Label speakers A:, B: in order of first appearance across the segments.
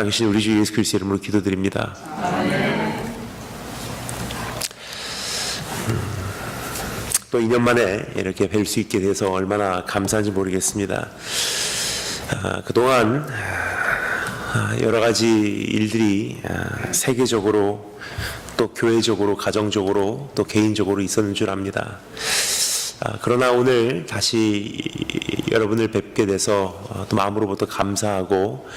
A: 계신 우리 주 예수 그리스도 이름으로 기도드립니다. 또 2년 만에 이렇게 뵐 수 있게 돼서 얼마나 감사한지 모르겠습니다. 그동안 여러 가지 일들이 세계적으로 또 교회적으로 가정적으로 또 개인적으로 있었는 줄 압니다. 그러나 오늘 다시 여러분을 뵙게 돼서 또 마음으로부터 감사하고,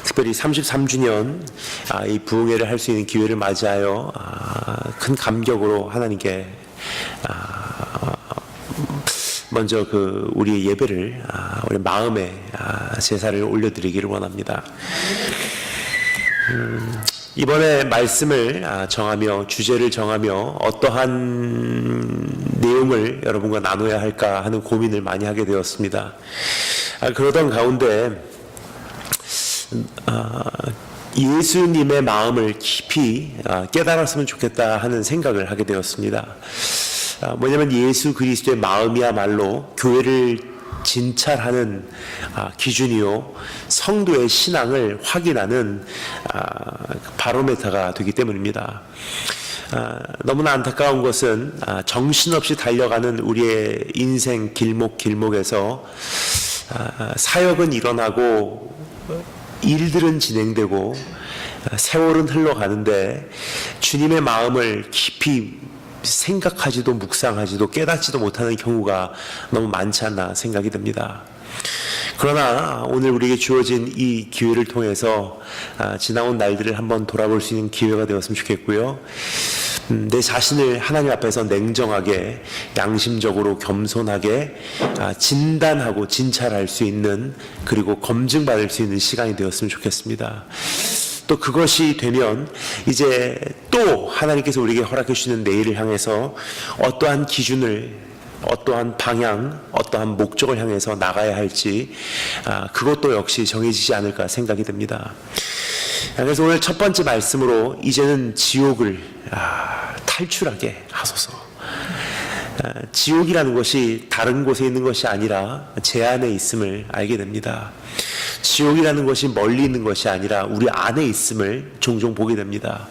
A: 특별히 33주년 이 부흥회를 할 수 있는 기회를 맞이하여 큰 감격으로 하나님께 먼저 우리의 예배를 우리 마음의 제사를 올려드리기를 원합니다. 이번에 말씀을 정하며 주제를 정하며 어떠한 내용을 여러분과 나눠야 할까 하는 고민을 많이 하게 되었습니다. 그러던 가운데 예수님의 마음을 깊이 깨달았으면 좋겠다 하는 생각을 하게 되었습니다. 뭐냐면 예수 그리스도의 마음이야말로 교회를 진찰하는 기준이요, 성도의 신앙을 확인하는 바로메터가 되기 때문입니다. 너무나 안타까운 것은 정신없이 달려가는 우리의 인생 길목에서 사역은 일어나고 일들은 진행되고 세월은 흘러가는데 주님의 마음을 깊이 생각하지도 묵상하지도 깨닫지도 못하는 경우가 너무 많지 않나 생각이 듭니다. 그러나 오늘 우리에게 주어진 이 기회를 통해서 지나온 날들을 한번 돌아볼 수 있는 기회가 되었으면 좋겠고요. 내 자신을 하나님 앞에서 냉정하게, 양심적으로, 겸손하게 진단하고 진찰할 수 있는, 그리고 검증받을 수 있는 시간이 되었으면 좋겠습니다. 또 그것이 되면 이제 또 하나님께서 우리에게 허락해 주시는 내일을 향해서 어떠한 기준을, 어떠한 방향, 어떠한 목적을 향해서 나가야 할지 그것도 역시 정해지지 않을까 생각이 듭니다. 그래서 오늘 첫 번째 말씀으로 이제는 지옥을 탈출하게 하소서. 지옥이라는 것이 다른 곳에 있는 것이 아니라 제 안에 있음을 알게 됩니다. 지옥이라는 것이 멀리 있는 것이 아니라 우리 안에 있음을 종종 보게 됩니다.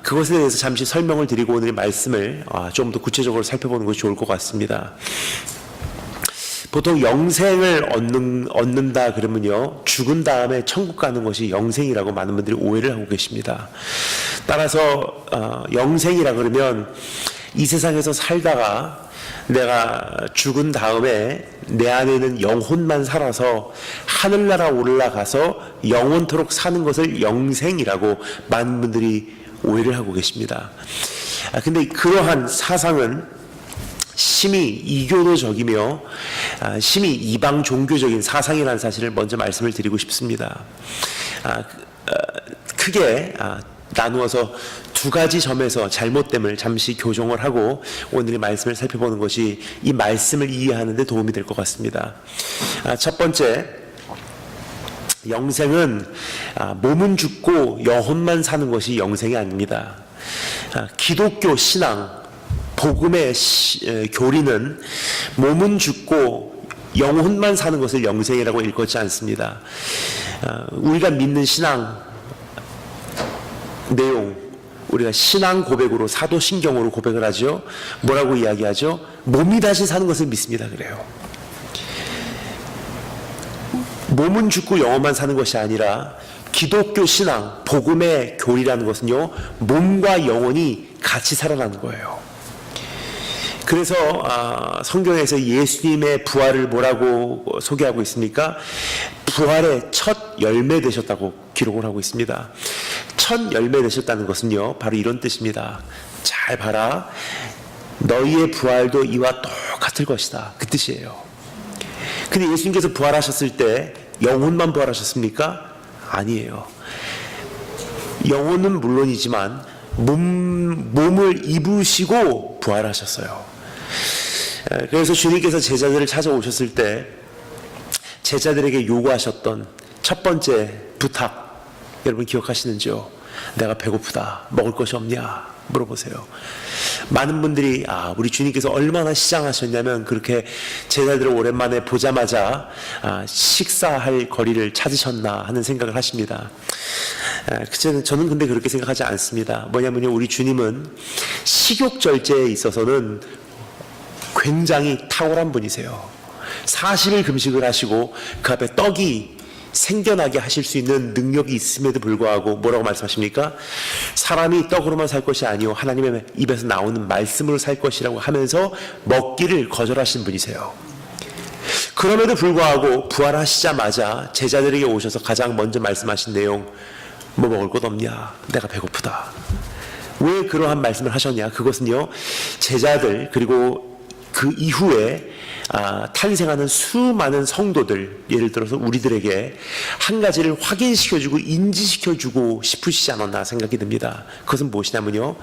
A: 그것에 대해서 잠시 설명을 드리고 오늘의 말씀을 좀 더 구체적으로 살펴보는 것이 좋을 것 같습니다. 보통 영생을 얻는다 그러면요, 죽은 다음에 천국 가는 것이 영생이라고 많은 분들이 오해를 하고 계십니다. 따라서 영생이라 그러면 이 세상에서 살다가 내가 죽은 다음에 내 안에 있는 영혼만 살아서 하늘나라 올라가서 영원토록 사는 것을 영생이라고 많은 분들이 오해를 하고 계십니다. 근데 그러한 사상은 심히 이교도적이며 심히 이방 종교적인 사상이라는 사실을 먼저 말씀을 드리고 싶습니다. 크게 나누어서 두 가지 점에서 잘못됨을 잠시 교정을 하고 오늘의 말씀을 살펴보는 것이 이 말씀을 이해하는 데 도움이 될 것 같습니다. 첫 번째, 영생은 몸은 죽고 영혼만 사는 것이 영생이 아닙니다. 기독교 신앙, 복음의 교리는 몸은 죽고 영혼만 사는 것을 영생이라고 일컫지 않습니다. 우리가 믿는 신앙 내용, 우리가 신앙 고백으로 사도신경으로 고백을 하죠. 뭐라고 이야기하죠? 몸이 다시 사는 것을 믿습니다. 그래요. 몸은 죽고 영혼만 사는 것이 아니라 기독교 신앙, 복음의 교리라는 것은요, 몸과 영혼이 같이 살아나는 거예요. 그래서 성경에서 예수님의 부활을 뭐라고 소개하고 있습니까? 부활의 첫 열매 되셨다고 기록을 하고 있습니다. 첫 열매 되셨다는 것은요, 바로 이런 뜻입니다. 잘 봐라, 너희의 부활도 이와 똑같을 것이다, 그 뜻이에요. 근데 예수님께서 부활하셨을 때 영혼만 부활하셨습니까? 아니에요. 영혼은 물론이지만 몸을 입으시고 부활하셨어요. 그래서 주님께서 제자들을 찾아오셨을 때 제자들에게 요구하셨던 첫 번째 부탁, 여러분 기억하시는지요? 내가 배고프다, 먹을 것이 없냐 물어보세요. 많은 분들이 우리 주님께서 얼마나 시장하셨냐면 그렇게 제자들을 오랜만에 보자마자 식사할 거리를 찾으셨나 하는 생각을 하십니다. 저는 근데 그렇게 생각하지 않습니다. 뭐냐면요, 우리 주님은 식욕절제에 있어서는 굉장히 탁월한 분이세요. 40일 금식을 하시고 그 앞에 떡이 생겨나게 하실 수 있는 능력이 있음에도 불구하고 뭐라고 말씀하십니까? 사람이 떡으로만 살 것이 아니요 하나님의 입에서 나오는 말씀으로 살 것이라고 하면서 먹기를 거절하신 분이세요. 그럼에도 불구하고 부활하시자마자 제자들에게 오셔서 가장 먼저 말씀하신 내용, 뭐 먹을 것 없냐? 내가 배고프다. 왜 그러한 말씀을 하셨냐? 그것은요, 제자들 그리고 그 이후에 탄생하는 수많은 성도들, 예를 들어서 우리들에게 한 가지를 확인시켜주고 인지시켜주고 싶으시지 않았나 생각이 듭니다. 그것은 무엇이냐면요,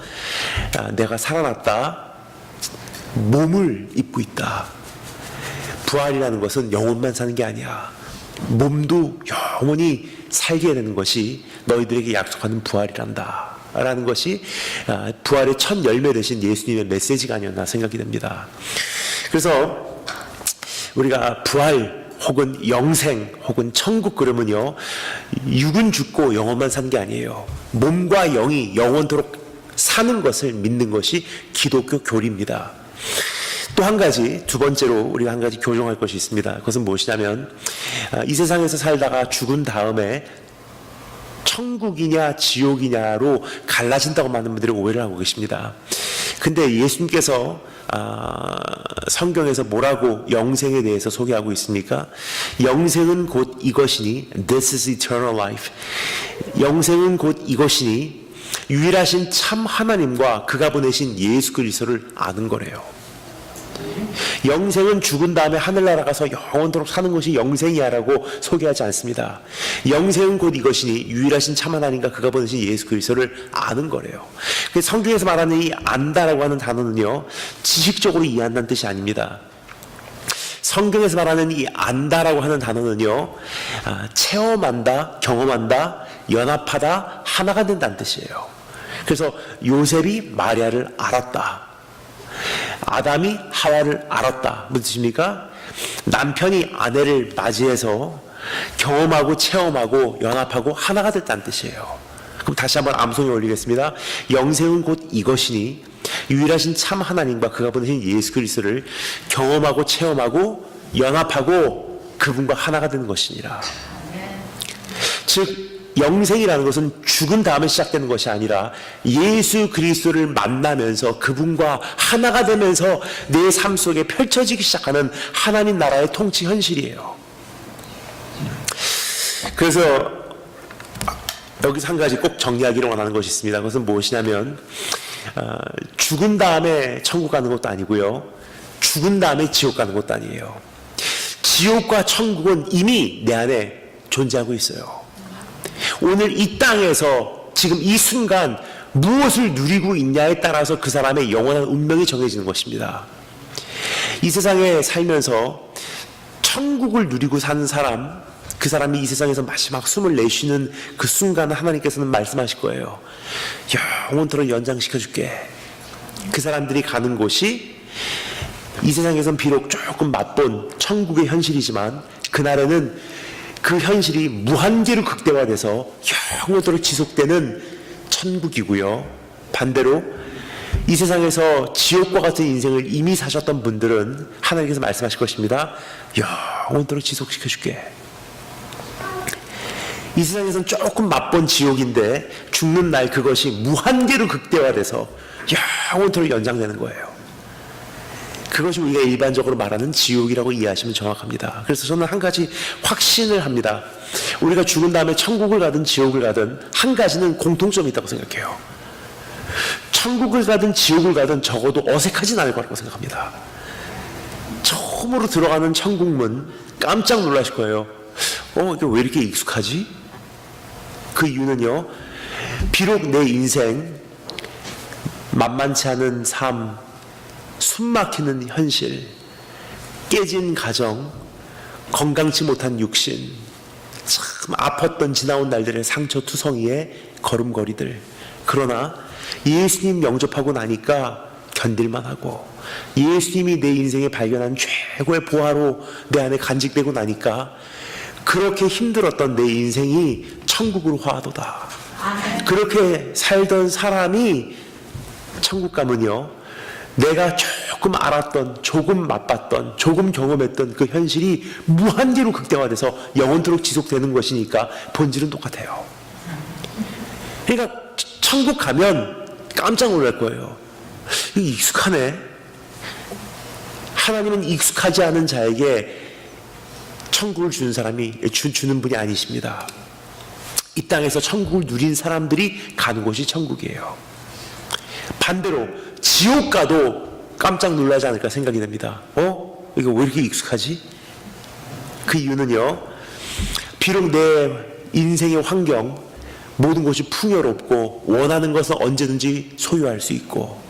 A: 내가 살아났다, 몸을 입고 있다. 부활이라는 것은 영혼만 사는 게 아니야. 몸도 영원히 살게 되는 것이 너희들에게 약속하는 부활이란다 라는 것이 부활의 첫 열매 되신 예수님의 메시지가 아니었나 생각이 됩니다. 그래서 우리가 부활 혹은 영생 혹은 천국 그러면요, 육은 죽고 영혼만 사는 게 아니에요. 몸과 영이 영원토록 사는 것을 믿는 것이 기독교 교리입니다. 또 한 가지, 두 번째로 우리가 한 가지 교정할 것이 있습니다. 그것은 무엇이냐면 이 세상에서 살다가 죽은 다음에 천국이냐 지옥이냐로 갈라진다고 많은 분들이 오해를 하고 계십니다. 근데 예수님께서 성경에서 뭐라고 영생에 대해서 소개하고 있습니까? 영생은 곧 이것이니, This is eternal life. 영생은 곧 이것이니 유일하신 참 하나님과 그가 보내신 예수 그리스도를 아는 거래요. 영생은 죽은 다음에 하늘나라 가서 영원토록 사는 것이 영생이야라고 소개하지 않습니다. 영생은 곧 이것이니 유일하신 참 하나님과 그가 보내신 예수 그리스도를 아는 거래요. 성경에서 말하는 이 안다라고 하는 단어는요, 지식적으로 이해한다는 뜻이 아닙니다. 성경에서 말하는 이 안다라고 하는 단어는요, 체험한다, 경험한다, 연합하다, 하나가 된다는 뜻이에요. 그래서 요셉이 마리아를 알았다, 아담이 하와를 알았다. 무슨 뜻입니까? 남편이 아내를 맞이해서 경험하고 체험하고 연합하고 하나가 됐다는 뜻이에요. 그럼 다시 한번 암송에 올리겠습니다. 영생은 곧 이것이니 유일하신 참 하나님과 그가 보내신 예수 그리스도를 경험하고 체험하고 연합하고 그분과 하나가 되는 것이니라. 즉 영생이라는 것은 죽은 다음에 시작되는 것이 아니라 예수 그리스도를 만나면서 그분과 하나가 되면서 내 삶 속에 펼쳐지기 시작하는 하나님 나라의 통치 현실이에요. 그래서 여기서 한 가지 꼭 정리하기를 원하는 것이 있습니다. 그것은 무엇이냐면 죽은 다음에 천국 가는 것도 아니고요, 죽은 다음에 지옥 가는 것도 아니에요. 지옥과 천국은 이미 내 안에 존재하고 있어요. 오늘 이 땅에서 지금 이 순간 무엇을 누리고 있냐에 따라서 그 사람의 영원한 운명이 정해지는 것입니다. 이 세상에 살면서 천국을 누리고 사는 사람, 그 사람이 이 세상에서 마지막 숨을 내쉬는 그 순간 하나님께서는 말씀하실 거예요. 영원토록 연장시켜줄게. 그 사람들이 가는 곳이 이 세상에선 비록 조금 맛본 천국의 현실이지만 그날에는 그 현실이 무한계로 극대화돼서 영원토록 지속되는 천국이고요. 반대로 이 세상에서 지옥과 같은 인생을 이미 사셨던 분들은 하나님께서 말씀하실 것입니다. 영원토록 지속시켜줄게. 이 세상에서는 조금 맛본 지옥인데 죽는 날 그것이 무한계로 극대화돼서 영원토록 연장되는 거예요. 그것이 우리가 일반적으로 말하는 지옥이라고 이해하시면 정확합니다. 그래서 저는 한 가지 확신을 합니다. 우리가 죽은 다음에 천국을 가든 지옥을 가든 한 가지는 공통점이 있다고 생각해요. 천국을 가든 지옥을 가든 적어도 어색하진 않을 거라고 생각합니다. 처음으로 들어가는 천국문 깜짝 놀라실 거예요. 이게 왜 이렇게 익숙하지? 그 이유는요, 비록 내 인생 만만치 않은 삶, 숨막히는 현실, 깨진 가정, 건강치 못한 육신, 참 아팠던 지나온 날들의 상처투성이의 걸음걸이들. 그러나 예수님 영접하고 나니까 견딜만 하고 예수님이 내 인생에 발견한 최고의 보화로 내 안에 간직되고 나니까 그렇게 힘들었던 내 인생이 천국으로 화하도다. 그렇게 살던 사람이 천국 가면요, 내가 조금 알았던, 조금 맛봤던, 조금 경험했던 그 현실이 무한대로 극대화돼서 영원토록 지속되는 것이니까 본질은 똑같아요. 그러니까 천국 가면 깜짝 놀랄 거예요. 이거 익숙하네. 하나님은 익숙하지 않은 자에게 천국을 주는 사람이 주는 분이 아니십니다. 이 땅에서 천국을 누린 사람들이 가는 곳이 천국이에요. 반대로 지옥 가도 깜짝 놀라지 않을까 생각이 됩니다. 이거 왜 이렇게 익숙하지? 그 이유는요, 비록 내 인생의 환경 모든 것이 풍요롭고 원하는 것은 언제든지 소유할 수 있고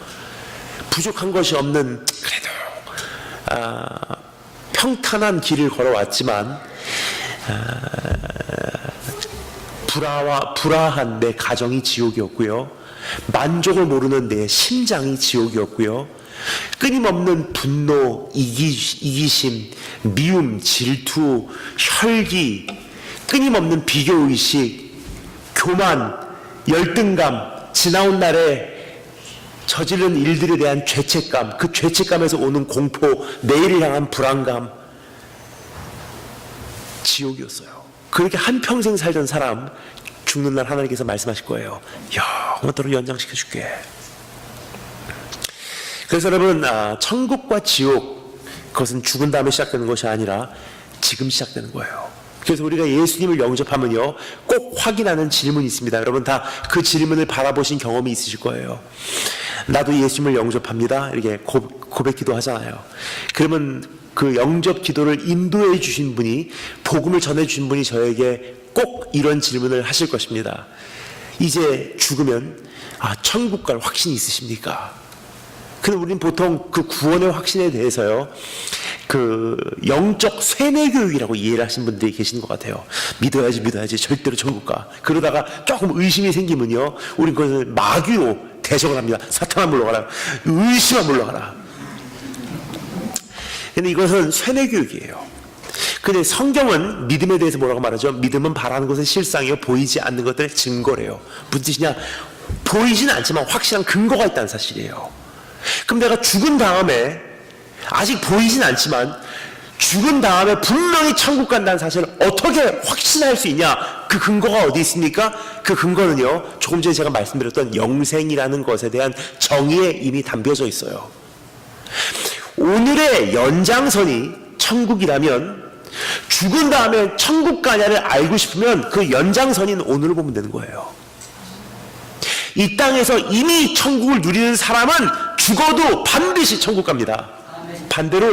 A: 부족한 것이 없는 그래도 평탄한 길을 걸어왔지만 불화한 내 가정이 지옥이었고요, 만족을 모르는 내 심장이 지옥이었고요, 끊임없는 분노, 이기심, 미움, 질투, 혈기, 끊임없는 비교의식, 교만, 열등감, 지나온 날에 저지른 일들에 대한 죄책감, 그 죄책감에서 오는 공포, 내일을 향한 불안감, 지옥이었어요. 그렇게 한평생 살던 사람, 죽는 날 하나님께서 말씀하실 거예요. 영원토록 연장시켜줄게. 그래서 여러분, 천국과 지옥, 그것은 죽은 다음에 시작되는 것이 아니라 지금 시작되는 거예요. 그래서 우리가 예수님을 영접하면요, 꼭 확인하는 질문이 있습니다. 여러분 다 그 질문을 바라보신 경험이 있으실 거예요. 나도 예수님을 영접합니다, 이렇게 고백 기도하잖아요. 그러면 그 영접 기도를 인도해 주신 분이, 복음을 전해 주신 분이 저에게 꼭 이런 질문을 하실 것입니다. 이제 죽으면 천국 갈 확신이 있으십니까? 근데 우리는 보통 그 구원의 확신에 대해서요, 그 영적 쇠뇌교육이라고 이해를 하신 분들이 계시는 것 같아요. 믿어야지 절대로 천국 가. 그러다가 조금 의심이 생기면요, 우린 그것을 마귀로 대적을 합니다. 사탄아 물러가라, 의심아 물러가라. 근데 이것은 쇠뇌교육이에요. 근데 성경은 믿음에 대해서 뭐라고 말하죠? 믿음은 바라는 것은 실상이요, 보이지 않는 것들의 증거래요. 무슨 뜻이냐? 보이지는 않지만 확실한 근거가 있다는 사실이에요. 그럼 내가 죽은 다음에, 아직 보이진 않지만 죽은 다음에 분명히 천국 간다는 사실을 어떻게 확신할 수 있냐? 그 근거가 어디 있습니까? 그 근거는요, 조금 전에 제가 말씀드렸던 영생이라는 것에 대한 정의에 이미 담겨져 있어요. 오늘의 연장선이 천국이라면 죽은 다음에 천국 가냐를 알고 싶으면 그 연장선인 오늘을 보면 되는 거예요. 이 땅에서 이미 천국을 누리는 사람은 죽어도 반드시 천국 갑니다. 반대로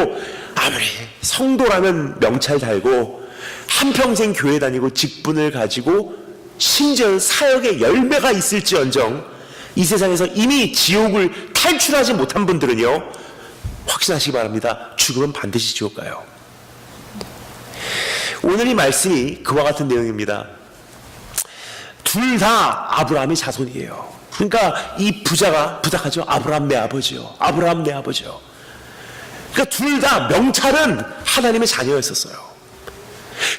A: 아무리 성도라면 명찰 달고 한평생 교회 다니고 직분을 가지고 심지어 사역의 열매가 있을지언정 이 세상에서 이미 지옥을 탈출하지 못한 분들은요, 확신하시기 바랍니다. 죽으면 반드시 지옥 가요. 오늘 이 말씀이 그와 같은 내용입니다. 둘 다 아브라함의 자손이에요. 그러니까 이 부자가 부탁하죠. 아브라함 내 아버지요. 아브라함 내 아버지요. 그러니까 둘 다 명찰은 하나님의 자녀였었어요.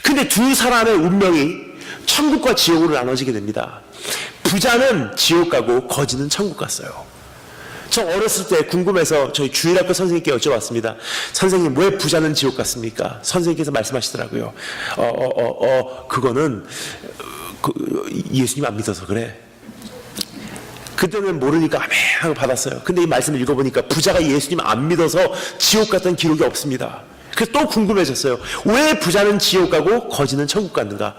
A: 근데 두 사람의 운명이 천국과 지옥으로 나눠지게 됩니다. 부자는 지옥 가고 거지는 천국 갔어요. 저 어렸을 때 궁금해서 저희 주일학교 선생님께 여쭤봤습니다. 선생님, 왜 부자는 지옥 갔습니까? 선생님께서 말씀하시더라고요. 그거는 예수님 안 믿어서 그래. 그때는 모르니까 아멘 하고 받았어요. 근데 이 말씀을 읽어보니까 부자가 예수님 안 믿어서 지옥 갔던 기록이 없습니다. 그래서 또 궁금해졌어요. 왜 부자는 지옥 가고 거지는 천국 갔는가?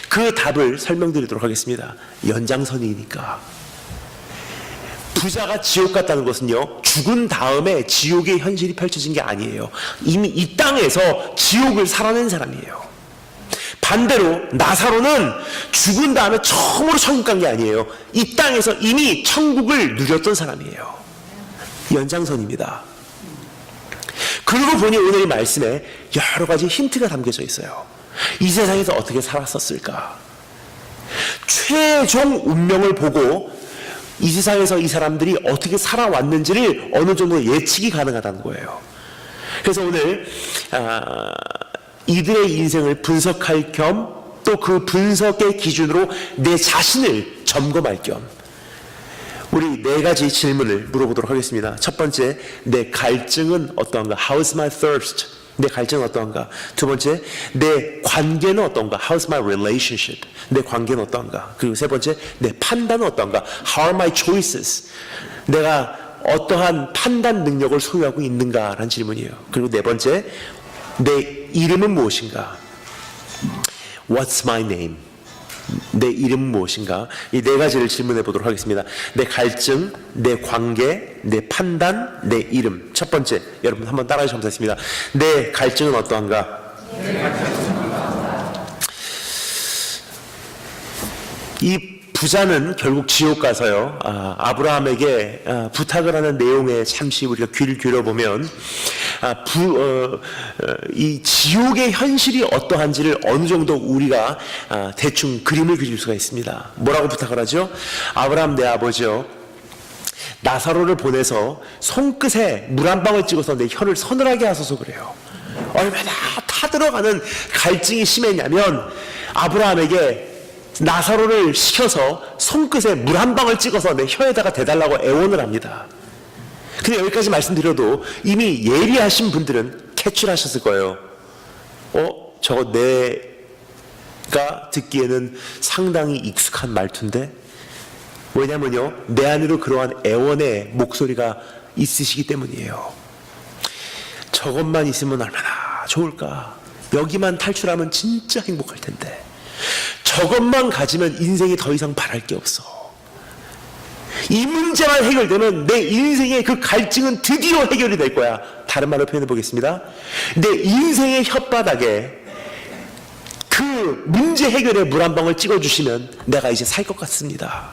A: 그 답을 설명드리도록 하겠습니다. 연장선이니까. 부자가 지옥 갔다는 것은요, 죽은 다음에 지옥의 현실이 펼쳐진 게 아니에요. 이미 이 땅에서 지옥을 살아낸 사람이에요. 반대로 나사로는 죽은 다음에 처음으로 천국 간 게 아니에요. 이 땅에서 이미 천국을 누렸던 사람이에요. 연장선입니다. 그러고 보니 오늘 이 말씀에 여러 가지 힌트가 담겨져 있어요. 이 세상에서 어떻게 살았었을까? 최종 운명을 보고 이 세상에서 이 사람들이 어떻게 살아왔는지를 어느 정도 예측이 가능하다는 거예요. 그래서 오늘 이들의 인생을 분석할 겸 또 그 분석의 기준으로 내 자신을 점검할 겸 우리 네 가지 질문을 물어보도록 하겠습니다. 첫 번째, 내 갈증은 어떠한가? How's my thirst? 내 갈증은 어떠한가? 두 번째, 내 관계는 어떠한가? How's my relationship? 내 관계는 어떠한가? 그리고 세 번째, 내 판단은 어떠한가? How are my choices? 내가 어떠한 판단 능력을 소유하고 있는가라는 질문이에요. 그리고 네 번째, 내 이름은 무엇인가? What's my name? 내 이름은 무엇인가? 이 네 가지를 질문해 보도록 하겠습니다. 내 갈증, 내 관계, 내 판단, 내 이름. 첫 번째, 여러분 한번 따라해 주시면 되겠습니다. 내 갈증은 어떠한가? 이 부자는 결국 지옥 가서요, 아브라함에게 부탁을 하는 내용에 잠시 우리가 귀를 기울여보면 이 지옥의 현실이 어떠한지를 어느 정도 우리가 대충 그림을 그릴 수가 있습니다. 뭐라고 부탁을 하죠? 아브라함 내 아버지요, 나사로를 보내서 손끝에 물 한 방울 찍어서 내 혀를 서늘하게 하소서 그래요. 얼마나 타들어가는 갈증이 심했냐면 아브라함에게 나사로를 시켜서 손끝에 물 한 방울 찍어서 내 혀에다가 대달라고 애원을 합니다. 근데 여기까지 말씀드려도 이미 예리하신 분들은 캐치를 하셨을 거예요. 저거 내가 듣기에는 상당히 익숙한 말투인데? 왜냐면요, 내 안으로 그러한 애원의 목소리가 있으시기 때문이에요. 저것만 있으면 얼마나 좋을까? 여기만 탈출하면 진짜 행복할 텐데. 저것만 가지면 인생에 더 이상 바랄 게 없어. 이 문제만 해결되면 내 인생의 그 갈증은 드디어 해결이 될 거야. 다른 말로 표현해 보겠습니다. 내 인생의 혓바닥에 그 문제 해결에 물 한 방울 찍어주시면 내가 이제 살 것 같습니다.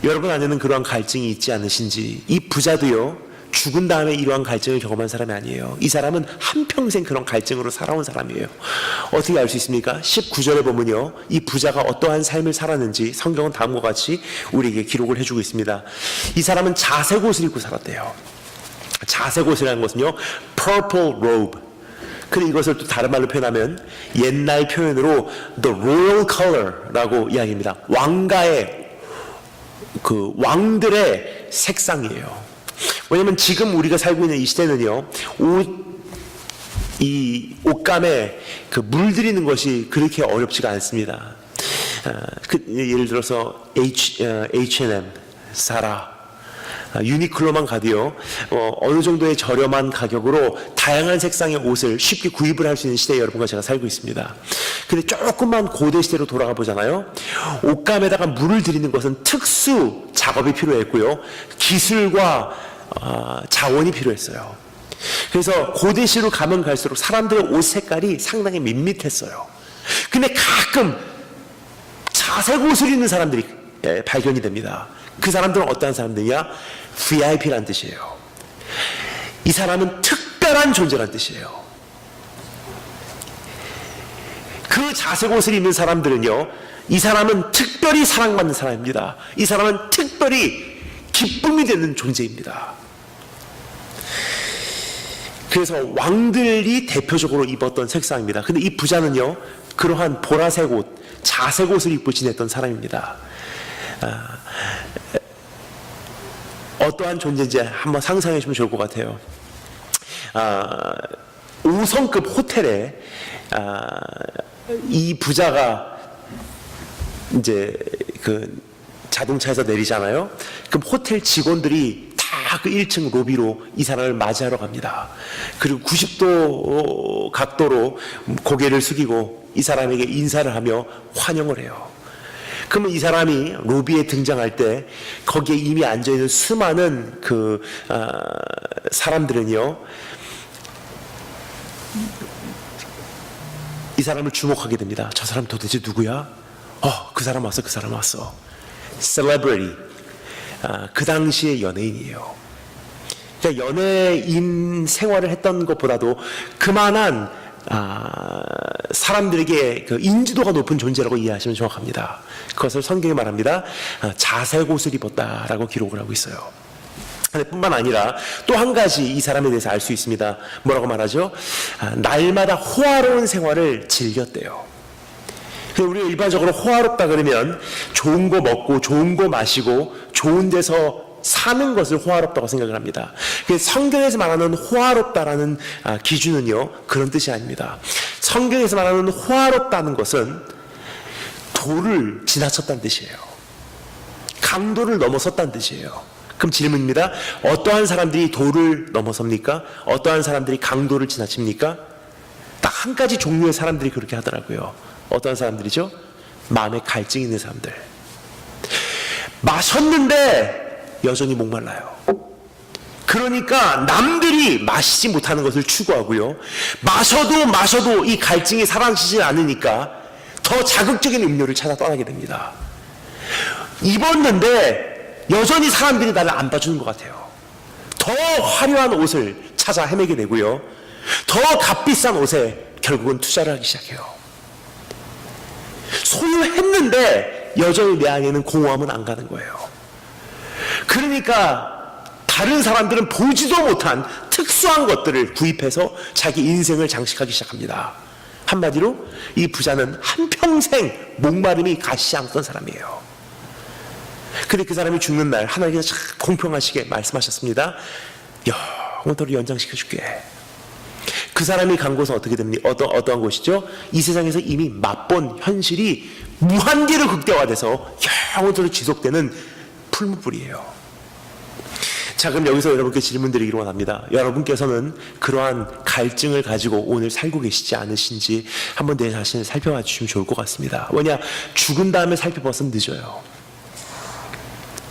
A: 여러분 안에는 그러한 갈증이 있지 않으신지? 이 부자도요, 죽은 다음에 이러한 갈증을 경험한 사람이 아니에요. 이 사람은 한평생 그런 갈증으로 살아온 사람이에요. 어떻게 알 수 있습니까? 19절에 보면요, 이 부자가 어떠한 삶을 살았는지 성경은 다음과 같이 우리에게 기록을 해주고 있습니다. 이 사람은 자색 옷을 입고 살았대요. 자색 옷이라는 것은요, purple robe. 근데 이것을 또 다른 말로 표현하면 옛날 표현으로 the royal color라고 이야기합니다. 왕들의 색상이에요. 왜냐면 지금 우리가 살고 있는 이 시대는요, 이 옷감에 그 물들이는 것이 그렇게 어렵지가 않습니다. 예를 들어서 H&M, 사라, 유니클로만 가도요, 어느 정도의 저렴한 가격으로 다양한 색상의 옷을 쉽게 구입을 할 수 있는 시대에 여러분과 제가 살고 있습니다. 근데 조금만 고대 시대로 돌아가 보잖아요. 옷감에다가 물을 들이는 것은 특수 작업이 필요했고요, 기술과 자원이 필요했어요. 그래서 고대시로 가면 갈수록 사람들의 옷 색깔이 상당히 밋밋했어요. 근데 가끔 자색 옷을 입는 사람들이 발견이 됩니다. 그 사람들은 어떠한 사람들이냐? VIP라는 뜻이에요. 이 사람은 특별한 존재라는 뜻이에요. 그 자색 옷을 입는 사람들은요, 이 사람은 특별히 사랑받는 사람입니다. 이 사람은 특별히 기쁨이 되는 존재입니다. 그래서 왕들이 대표적으로 입었던 색상입니다. 근데 이 부자는요, 그러한 보라색 옷, 자색 옷을 입고 지냈던 사람입니다. 어떠한 존재인지 한번 상상해 주면 좋을 것 같아요. 5성급 호텔에 이 부자가 이제 그 자동차에서 내리잖아요. 그럼 호텔 직원들이 다 그 1층 로비로 이 사람을 맞이하러 갑니다. 그리고 90도 각도로 고개를 숙이고 이 사람에게 인사를 하며 환영을 해요. 그러면 이 사람이 로비에 등장할 때 거기에 이미 앉아있는 수많은 사람들은요, 이 사람을 주목하게 됩니다. 저 사람 도대체 누구야? 그 사람 왔어, 그 사람 왔어. 셀레브리티, 그 당시의 연예인이에요. 그러니까 연예인 생활을 했던 것보다도 그만한 사람들에게 그 인지도가 높은 존재라고 이해하시면 정확합니다. 그것을 성경이 말합니다. 자색 옷을 입었다라고 기록을 하고 있어요. 뿐만 아니라 또 한 가지 이 사람에 대해서 알 수 있습니다. 뭐라고 말하죠? 날마다 호화로운 생활을 즐겼대요. 우리가 일반적으로 호화롭다 그러면 좋은 거 먹고 좋은 거 마시고 좋은 데서 사는 것을 호화롭다고 생각을 합니다. 성경에서 말하는 호화롭다라는 기준은요, 그런 뜻이 아닙니다. 성경에서 말하는 호화롭다는 것은 도를 지나쳤다는 뜻이에요. 강도를 넘어섰다는 뜻이에요. 그럼 질문입니다. 어떠한 사람들이 도를 넘어섭니까? 어떠한 사람들이 강도를 지나칩니까? 딱 한 가지 종류의 사람들이 그렇게 하더라고요. 어떠한 사람들이죠? 마음에 갈증이 있는 사람들. 마셨는데 여전히 목말라요. 그러니까 남들이 마시지 못하는 것을 추구하고요. 마셔도 이 갈증이 사라지지 않으니까 더 자극적인 음료를 찾아 떠나게 됩니다. 입었는데 여전히 사람들이 나를 안 봐주는 것 같아요. 더 화려한 옷을 찾아 헤매게 되고요. 더 값비싼 옷에 결국은 투자를 하기 시작해요. 소유했는데 여전히 내 안에는 공허함은 안 가는 거예요. 그러니까 다른 사람들은 보지도 못한 특수한 것들을 구입해서 자기 인생을 장식하기 시작합니다. 한마디로 이 부자는 한평생 목마름이 가시지 않던 사람이에요. 근데 그 사람이 죽는 날 하나님께서 참 공평하시게 말씀하셨습니다. 영원토록 연장시켜줄게. 그 사람이 간 곳은 어떻게 됩니까? 어떠한 곳이죠? 이 세상에서 이미 맛본 현실이 무한계로 극대화돼서 영원토록 지속되는 풀무불이에요. 자, 그럼 여기서 여러분께 질문 드리기로 원합니다. 여러분께서는 그러한 갈증을 가지고 오늘 살고 계시지 않으신지 한번 내 자신을 살펴봐 주시면 좋을 것 같습니다. 왜냐? 죽은 다음에 살펴봐서는 늦어요.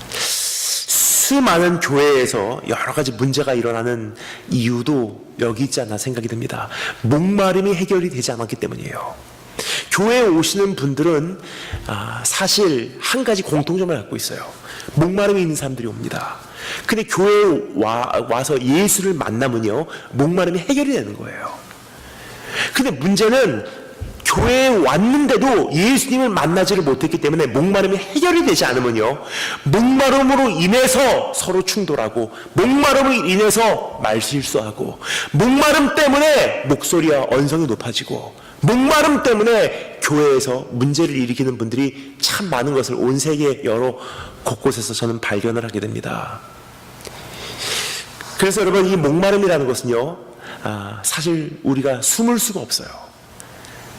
A: 수많은 교회에서 여러 가지 문제가 일어나는 이유도 여기 있지 않나 생각이 듭니다. 목마름이 해결이 되지 않았기 때문이에요. 교회에 오시는 분들은 사실 한 가지 공통점을 갖고 있어요. 목마름이 있는 사람들이 옵니다. 근데 교회에 와서 예수를 만나면요, 목마름이 해결이 되는 거예요. 근데 문제는 교회에 왔는데도 예수님을 만나지를 못했기 때문에 목마름이 해결이 되지 않으면요, 목마름으로 인해서 서로 충돌하고, 목마름으로 인해서 말실수하고, 목마름 때문에 목소리와 언성이 높아지고, 목마름 때문에 교회에서 문제를 일으키는 분들이 참 많은 것을 온 세계 여러 곳곳에서 저는 발견을 하게 됩니다. 그래서 여러분, 이 목마름이라는 것은요, 사실 우리가 숨을 수가 없어요.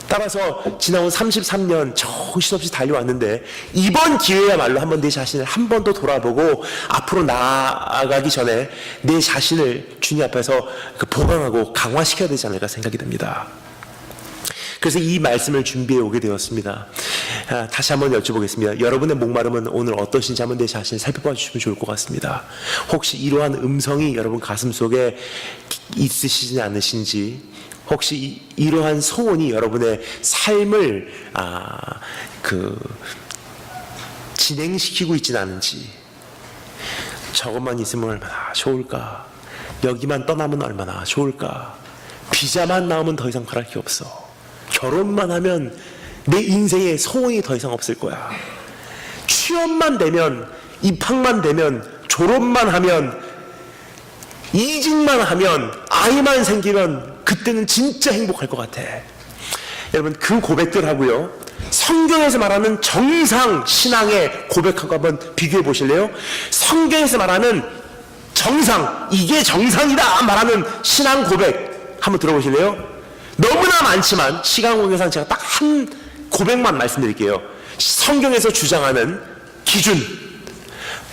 A: 따라서 지나온 33년 정신없이 달려왔는데, 이번 기회야말로 한번 내 자신을 한 번 더 돌아보고 앞으로 나아가기 전에 내 자신을 주님 앞에서 보강하고 강화시켜야 되지 않을까 생각이 됩니다. 그래서 이 말씀을 준비해 오게 되었습니다. 다시 한번 여쭤보겠습니다. 여러분의 목마름은 오늘 어떠신지 한번 내 자신을 살펴봐 주시면 좋을 것 같습니다. 혹시 이러한 음성이 여러분 가슴 속에 있으시지 않으신지, 혹시 이러한 소원이 여러분의 삶을 진행시키고 있지는 않은지, 저것만 있으면 얼마나 좋을까, 여기만 떠나면 얼마나 좋을까, 비자만 나오면 더 이상 바랄 게 없어, 결혼만 하면 내 인생에 소원이 더 이상 없을 거야, 취업만 되면, 입학만 되면, 졸업만 하면, 이직만 하면, 아이만 생기면 그때는 진짜 행복할 것 같아. 여러분, 그 고백들 하고요, 성경에서 말하는 정상 신앙의 고백하고 한번 비교해 보실래요? 성경에서 말하는 정상, 이게 정상이다 말하는 신앙 고백 한번 들어보실래요? 너무나 많지만 시간 관계상 제가 딱 한 고백만 말씀드릴게요. 성경에서 주장하는 기준,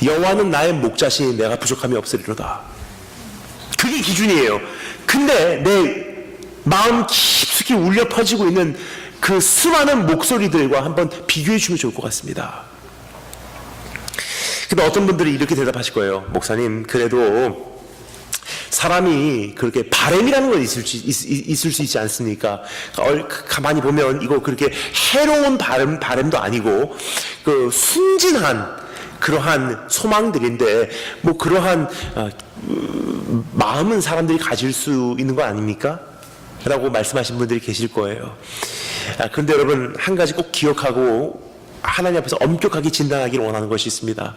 A: 여호와는 나의 목자시니 내가 부족함이 없으리로다. 그게 기준이에요. 근데 내 마음 깊숙이 울려 퍼지고 있는 그 수많은 목소리들과 한번 비교해 주면 좋을 것 같습니다. 근데 어떤 분들이 이렇게 대답하실 거예요. 목사님, 그래도 사람이 그렇게 바램이라는 건 있을 수 있지 않습니까? 가만히 보면 이거 그렇게 해로운 바램도 아니고 그 순진한 그러한 소망들인데, 뭐 그러한 마음은 사람들이 가질 수 있는 거 아닙니까? 라고 말씀하신 분들이 계실 거예요. 그런데 여러분, 한 가지 꼭 기억하고 하나님 앞에서 엄격하게 진단하기를 원하는 것이 있습니다.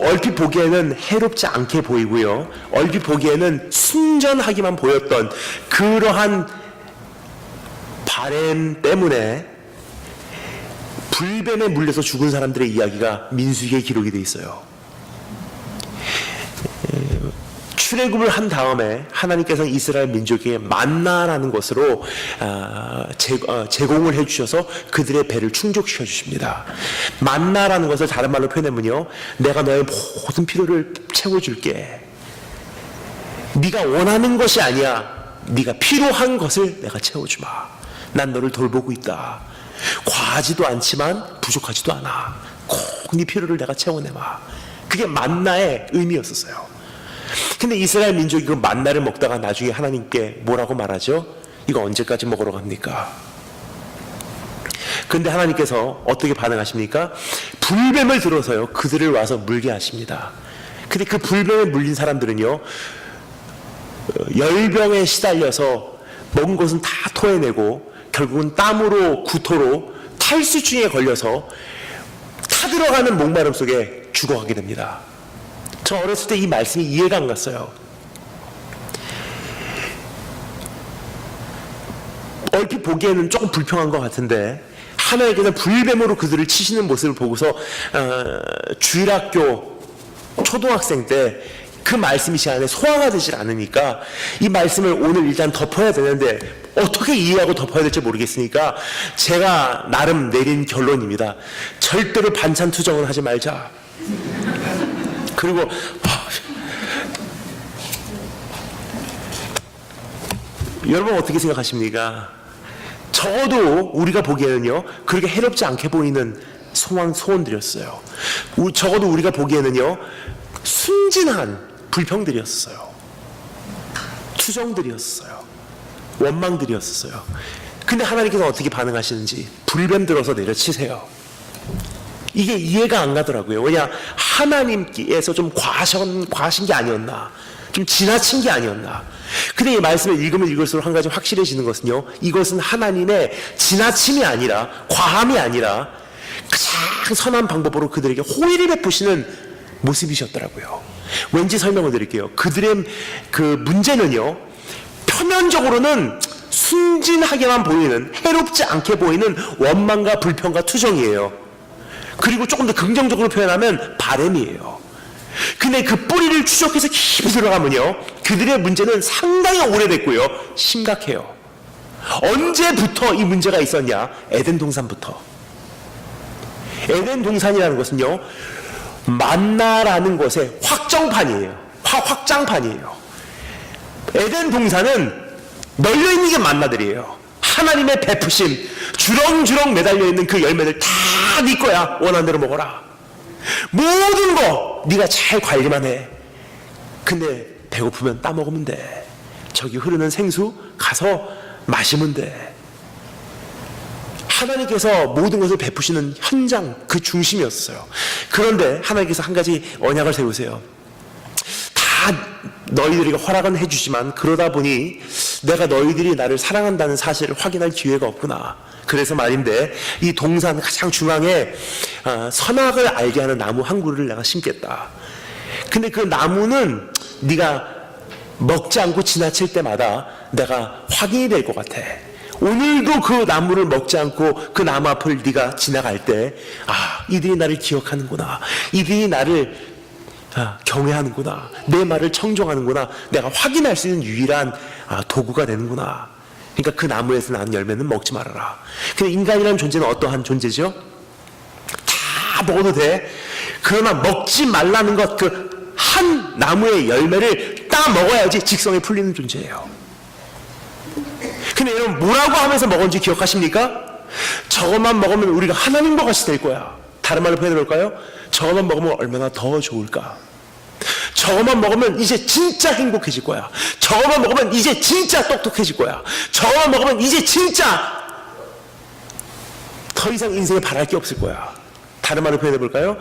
A: 얼핏 보기에는 해롭지 않게 보이고요, 얼핏 보기에는 순전하기만 보였던 그러한 바램 때문에 불뱀에 물려서 죽은 사람들의 이야기가 민수기에 기록이 되어 있어요. 출애굽을 한 다음에 하나님께서는 이스라엘 민족에게 만나라는 것으로 제공을 해주셔서 그들의 배를 충족시켜 주십니다. 만나라는 것을 다른 말로 표현하면요, 내가 너의 모든 필요를 채워줄게. 네가 원하는 것이 아니야, 네가 필요한 것을 내가 채워주마. 난 너를 돌보고 있다. 과하지도 않지만 부족하지도 않아. 꼭 네 필요를 내가 채워내마. 그게 만나의 의미였었어요. 근데 이스라엘 민족이 그 만나를 먹다가 나중에 하나님께 뭐라고 말하죠? 이거 언제까지 먹으러 갑니까? 근데 하나님께서 어떻게 반응하십니까? 불뱀을 들어서요, 그들을 와서 물게 하십니다. 근데 그 불뱀에 물린 사람들은요, 열병에 시달려서 먹은 것은 다 토해내고 결국은 땀으로 구토로 탈수증에 걸려서 타들어가는 목마름 속에 죽어가게 됩니다. 저 어렸을 때 이 말씀이 이해가 안 갔어요. 얼핏 보기에는 조금 불평한 것 같은데 하나님께서 불뱀으로 그들을 치시는 모습을 보고서 주일학교 초등학생 때 그 말씀이 제 안에 소화가 되질 않으니까 이 말씀을 오늘 일단 덮어야 되는데 어떻게 이해하고 덮어야 될지 모르겠으니까 제가 나름 내린 결론입니다. 절대로 반찬 투정은 하지 말자. 그리고 여러분 어떻게 생각하십니까? 적어도 우리가 보기에는요, 그렇게 해롭지 않게 보이는 소원들이었어요. 적어도 우리가 보기에는요, 순진한 불평들이었어요. 투정들이었어요. 원망들이었어요. 근데 하나님께서 어떻게 반응하시는지 불뱀 들어서 내려치세요. 이게 이해가 안 가더라고요. 왜냐, 하나님께서 좀 과하신 게 아니었나, 좀 지나친 게 아니었나. 근데 이 말씀을 읽으면 읽을수록 한 가지 확실해지는 것은요, 이것은 하나님의 지나침이 아니라, 과함이 아니라 가장 선한 방법으로 그들에게 호의를 베푸시는 모습이셨더라고요. 왠지 설명을 드릴게요. 그들의 그 문제는요, 표면적으로는 순진하게만 보이는, 해롭지 않게 보이는 원망과 불평과 투정이에요. 그리고 조금 더 긍정적으로 표현하면 바램이에요. 근데 그 뿌리를 추적해서 깊이 들어가면요, 그들의 문제는 상당히 오래됐고요, 심각해요. 언제부터 이 문제가 있었냐? 에덴 동산부터. 에덴 동산이라는 것은요, 만나라는 것의 확정판이에요. 확장판이에요. 에덴 동산은 널려있는 게 만나들이에요. 하나님의 베푸심, 주렁주렁 매달려있는 그 열매들 다 네 거야. 원하는 대로 먹어라. 모든 거 네가 잘 관리만 해. 근데 배고프면 따먹으면 돼. 저기 흐르는 생수 가서 마시면 돼. 하나님께서 모든 것을 베푸시는 현장, 그 중심이었어요. 그런데 하나님께서 한 가지 언약을 세우세요. 다 너희들에게 허락은 해주지만 그러다 보니 내가 너희들이 나를 사랑한다는 사실을 확인할 기회가 없구나. 그래서 말인데, 이 동산 가장 중앙에 선악을 알게 하는 나무 한 그루를 내가 심겠다. 근데 그 나무는 네가 먹지 않고 지나칠 때마다 내가 확인이 될 것 같아. 오늘도 그 나무를 먹지 않고 그 나무 앞을 네가 지나갈 때, 이들이 나를 기억하는구나, 이들이 나를 경외하는구나, 내 말을 청종하는구나, 내가 확인할 수 있는 유일한 도구가 되는구나. 그러니까 그 나무에서 나는 열매는 먹지 말아라. 근데 인간이라는 존재는 어떠한 존재죠? 다 먹어도 돼. 그러나 먹지 말라는 것, 그 한 나무의 열매를 따 먹어야지 직성에 풀리는 존재예요. 근데 여러분, 뭐라고 하면서 먹었는지 기억하십니까? 저것만 먹으면 우리가 하나님과 같이 될 거야. 다른 말로 표현해 볼까요? 저것만 먹으면 얼마나 더 좋을까? 저것만 먹으면 이제 진짜 행복해질 거야. 저것만 먹으면 이제 진짜 똑똑해질 거야. 저것만 먹으면 이제 진짜 더 이상 인생에 바랄 게 없을 거야. 다른 말로 표현해 볼까요?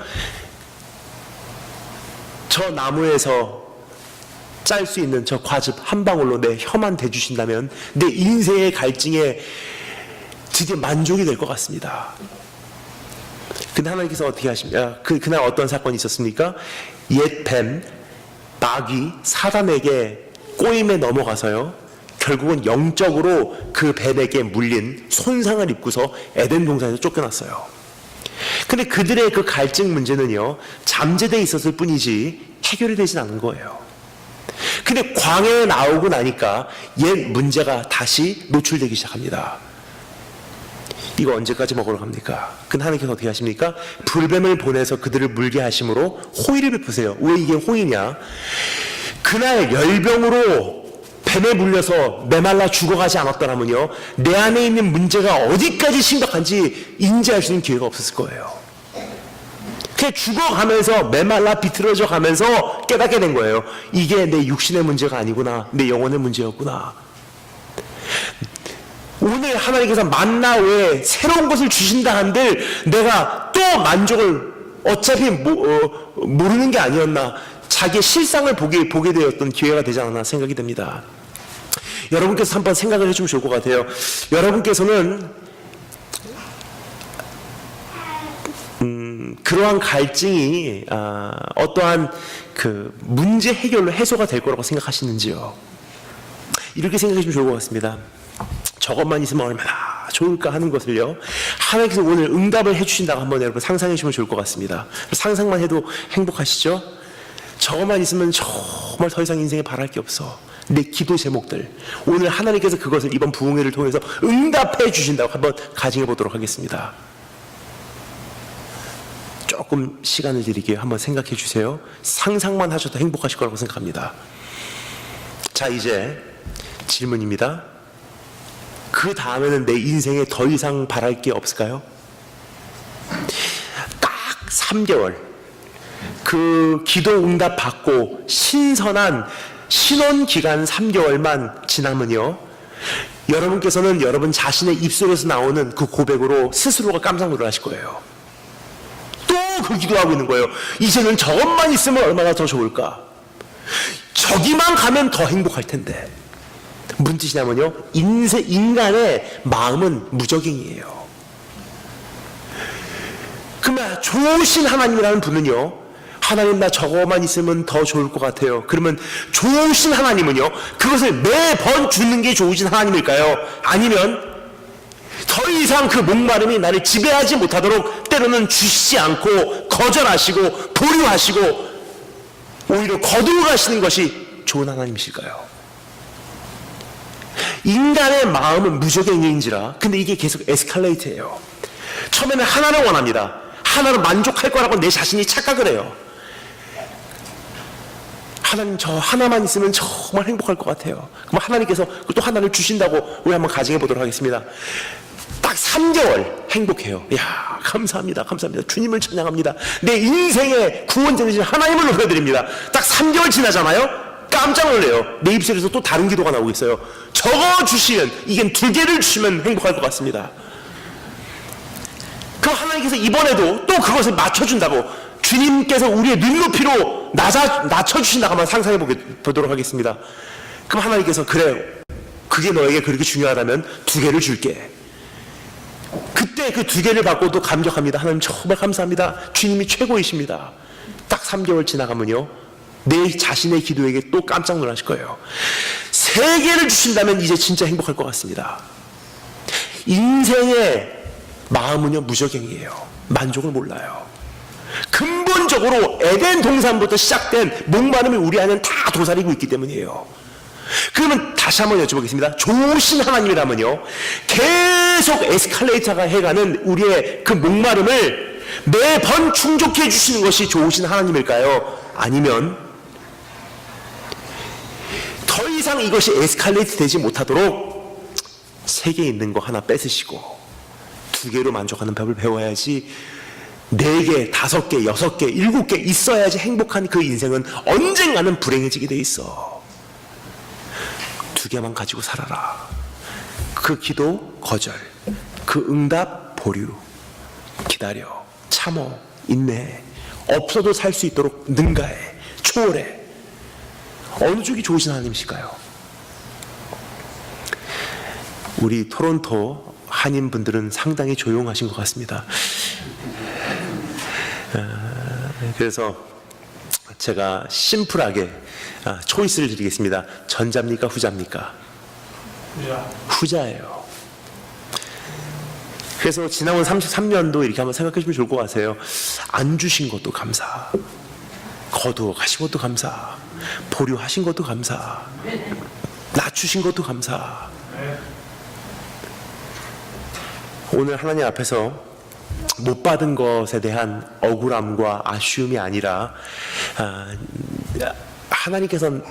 A: 저 나무에서 짤 수 있는 저 과즙 한 방울로 내 혀만 대주신다면 내 인생의 갈증에 드디어 만족이 될 것 같습니다. 근데 하나님께서 어떻게 하십니까? 그날 어떤 사건이 있었습니까? 옛 뱀, 마귀, 사단에게 꼬임에 넘어가서요, 결국은 영적으로 그 뱀에게 물린 손상을 입고서 에덴 동산에서 쫓겨났어요. 근데 그들의 그 갈증 문제는요, 잠재되어 있었을 뿐이지 해결이 되진 않은 거예요. 근데 광야에 나오고 나니까 옛 문제가 다시 노출되기 시작합니다. 이거 언제까지 먹으러 갑니까? 근데 하나님께서 어떻게 하십니까? 불뱀을 보내서 그들을 물게 하심으로 호의를 베푸세요. 왜 이게 호의냐? 그날 열병으로 뱀에 물려서 메말라 죽어가지 않았더라면요, 내 안에 있는 문제가 어디까지 심각한지 인지할 수 있는 기회가 없었을 거예요. 그냥 죽어가면서 메말라 비틀어져 가면서 깨닫게 된 거예요. 이게 내 육신의 문제가 아니구나, 내 영혼의 문제였구나. 오늘 하나님께서 만나 외에 새로운 것을 주신다 한들 내가 또 만족을 어차피 모르는 게 아니었나, 자기의 실상을 보게 되었던 기회가 되지 않았나 생각이 됩니다. 여러분께서 한번 생각을 해주면 좋을 것 같아요. 여러분께서는 그러한 갈증이 어떠한 그 문제 해결로 해소가 될 거라고 생각하시는지요? 이렇게 생각해 주면 좋을 것 같습니다. 저것만 있으면 얼마나 좋을까 하는 것을요, 하나님께서 오늘 응답을 해주신다고 한번 여러분 상상해 주시면 좋을 것 같습니다. 상상만 해도 행복하시죠? 저것만 있으면 정말 더 이상 인생에 바랄 게 없어. 내 기도 제목들, 오늘 하나님께서 그것을 이번 부흥회를 통해서 응답해 주신다고 한번 가정해 보도록 하겠습니다. 조금 시간을 드릴게요. 한번 생각해 주세요. 상상만 하셔도 행복하실 거라고 생각합니다. 자, 이제 질문입니다. 그 다음에는 내 인생에 더 이상 바랄 게 없을까요? 딱 3개월 그 기도 응답 받고 신선한 신혼 기간 3개월만 지나면요, 여러분께서는 여러분 자신의 입술에서 나오는 그 고백으로 스스로가 깜짝 놀라실 거예요. 또 그 기도하고 있는 거예요. 이제는 저것만 있으면 얼마나 더 좋을까? 저기만 가면 더 행복할 텐데. 무슨 뜻이냐면요, 인간의 마음은 무적행이에요. 그러면 좋으신 하나님이라는 분은요, 하나님 나 저거만 있으면 더 좋을 것 같아요. 그러면 좋으신 하나님은요, 그것을 매번 주는 게 좋으신 하나님일까요? 아니면 더 이상 그 목마름이 나를 지배하지 못하도록 때로는 주시지 않고 거절하시고 보류하시고 오히려 거두어 가시는 것이 좋은 하나님이실까요? 인간의 마음은 무적행위인지라, 근데 이게 계속 에스컬레이트해요. 처음에는 하나를 원합니다. 하나로 만족할 거라고 내 자신이 착각을 해요. 하나님 저 하나만 있으면 정말 행복할 것 같아요. 그럼 하나님께서 또 하나를 주신다고 우리 한번 가정해 보도록 하겠습니다. 딱 3개월 행복해요. 이야, 감사합니다. 감사합니다. 주님을 찬양합니다. 내 인생의 구원자 되신 하나님을 높여드립니다. 딱 3개월 지나잖아요? 깜짝 놀래요. 내 입술에서 또 다른 기도가 나오고 있어요. 저거 주시면, 이겐 2개를 주시면 행복할 것 같습니다. 그럼 하나님께서 이번에도 또 그것을 맞춰준다고, 주님께서 우리의 눈높이로 낮춰주신다고 한번 상상해 보도록 하겠습니다. 그럼 하나님께서 그래, 그게 너에게 그렇게 중요하다면 2개를 줄게. 그때 그 2개를 받고도 감격합니다. 하나님 정말 감사합니다. 주님이 최고이십니다. 딱 3개월 지나가면요, 내 자신의 기도에게 또 깜짝 놀라실 거예요. 3개를 주신다면 이제 진짜 행복할 것 같습니다. 인생의 마음은요, 무적행이에요. 만족을 몰라요. 근본적으로 에덴 동산부터 시작된 목마름이 우리 안에는 다 도사리고 있기 때문이에요. 그러면 다시 한번 여쭤보겠습니다. 좋으신 하나님이라면요, 계속 에스컬레이터가 해가는 우리의 그 목마름을 매번 충족해 주시는 것이 좋으신 하나님일까요? 아니면 더 이상 이것이 에스컬레이트 되지 못하도록 3개 있는 거 하나 뺏으시고 2개로 만족하는 법을 배워야지, 4개, 5개, 6개, 7개 있어야지 행복한 그 인생은 언젠가는 불행해지게 돼 있어. 2개만 가지고 살아라. 그 기도 거절, 그 응답 보류, 기다려, 참어, 인내해, 없어도 살 수 있도록 능가해, 초월해. 어느 쪽이 좋으신 하나님이실까요? 우리 토론토 한인분들은 상당히 조용하신 것 같습니다. 그래서 제가 심플하게 초이스를 드리겠습니다. 전자입니까? 후자입니까? 후자예요. 그래서 지나온 33년도 이렇게 한번 생각해 주시면 좋을 것 같아요. 안 주신 것도 감사, 거두어 가신 것도 감사, 보류하신 것도 감사, 낮추신 것도 감사. 오늘 하나님 앞에서 못 받은 것에 대한 억울함과 아쉬움이 아니라 하나님께서는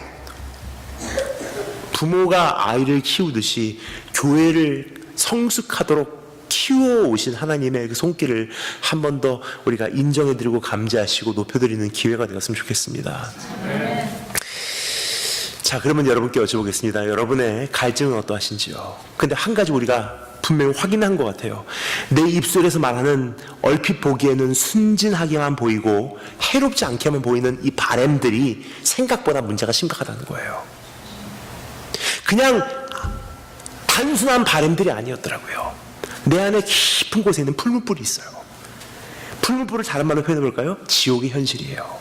A: 부모가 아이를 키우듯이 교회를 성숙하도록 키워오신 하나님의 그 손길을 한 번 더 우리가 인정해드리고 감사하시고 높여드리는 기회가 되었으면 좋겠습니다. 자, 그러면 여러분께 여쭤보겠습니다. 여러분의 갈증은 어떠하신지요? 근데 한 가지 우리가 분명히 확인한 것 같아요. 내 입술에서 말하는 얼핏 보기에는 순진하게만 보이고 해롭지 않게만 보이는 이 바램들이 생각보다 문제가 심각하다는 거예요. 그냥 단순한 바램들이 아니었더라고요. 내 안에 깊은 곳에 있는 풀무불이 있어요. 풀무불을 다른 말로 표현해 볼까요? 지옥의 현실이에요.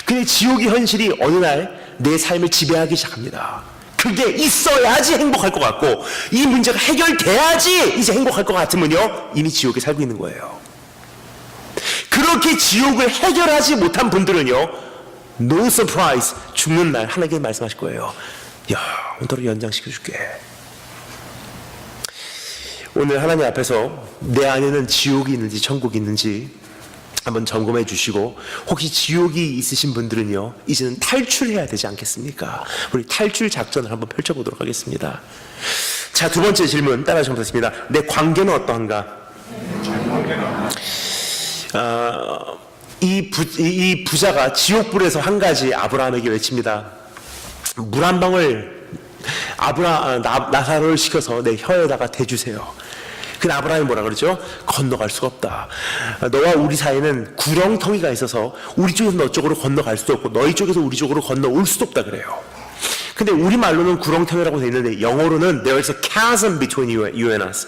A: 근데 지옥의 현실이 어느 날 내 삶을 지배하기 시작합니다. 그게 있어야지 행복할 것 같고 이 문제가 해결돼야지 이제 행복할 것 같으면요, 이미 지옥에 살고 있는 거예요. 그렇게 지옥을 해결하지 못한 분들은요, no surprise, 죽는 날 하나님께 말씀하실 거예요. 야, 오늘도 연장시켜줄게. 오늘 하나님 앞에서 내 안에는 지옥이 있는지 천국이 있는지 한번 점검해 주시고, 혹시 지옥이 있으신 분들은요, 이제는 탈출해야 되지 않겠습니까? 우리 탈출 작전을 한번 펼쳐보도록 하겠습니다. 자, 두 번째 질문 따라 적었습니다. 내 관계는 어떠한가? 이 부자가 지옥불에서 한 가지 아브라함에게 외칩니다. 물 한 방울 나사로를 시켜서 내 혀에다가 대주세요. 근데 아브라함이 뭐라 그러죠? 건너갈 수가 없다. 너와 우리 사이에는 구렁텅이가 있어서 우리 쪽에서 너 쪽으로 건너갈 수도 없고 너희 쪽에서 우리 쪽으로 건너올 수도 없다 그래요. 근데 우리말로는 구렁텅이라고 되어 있는데 영어로는 There's a chasm between you and us.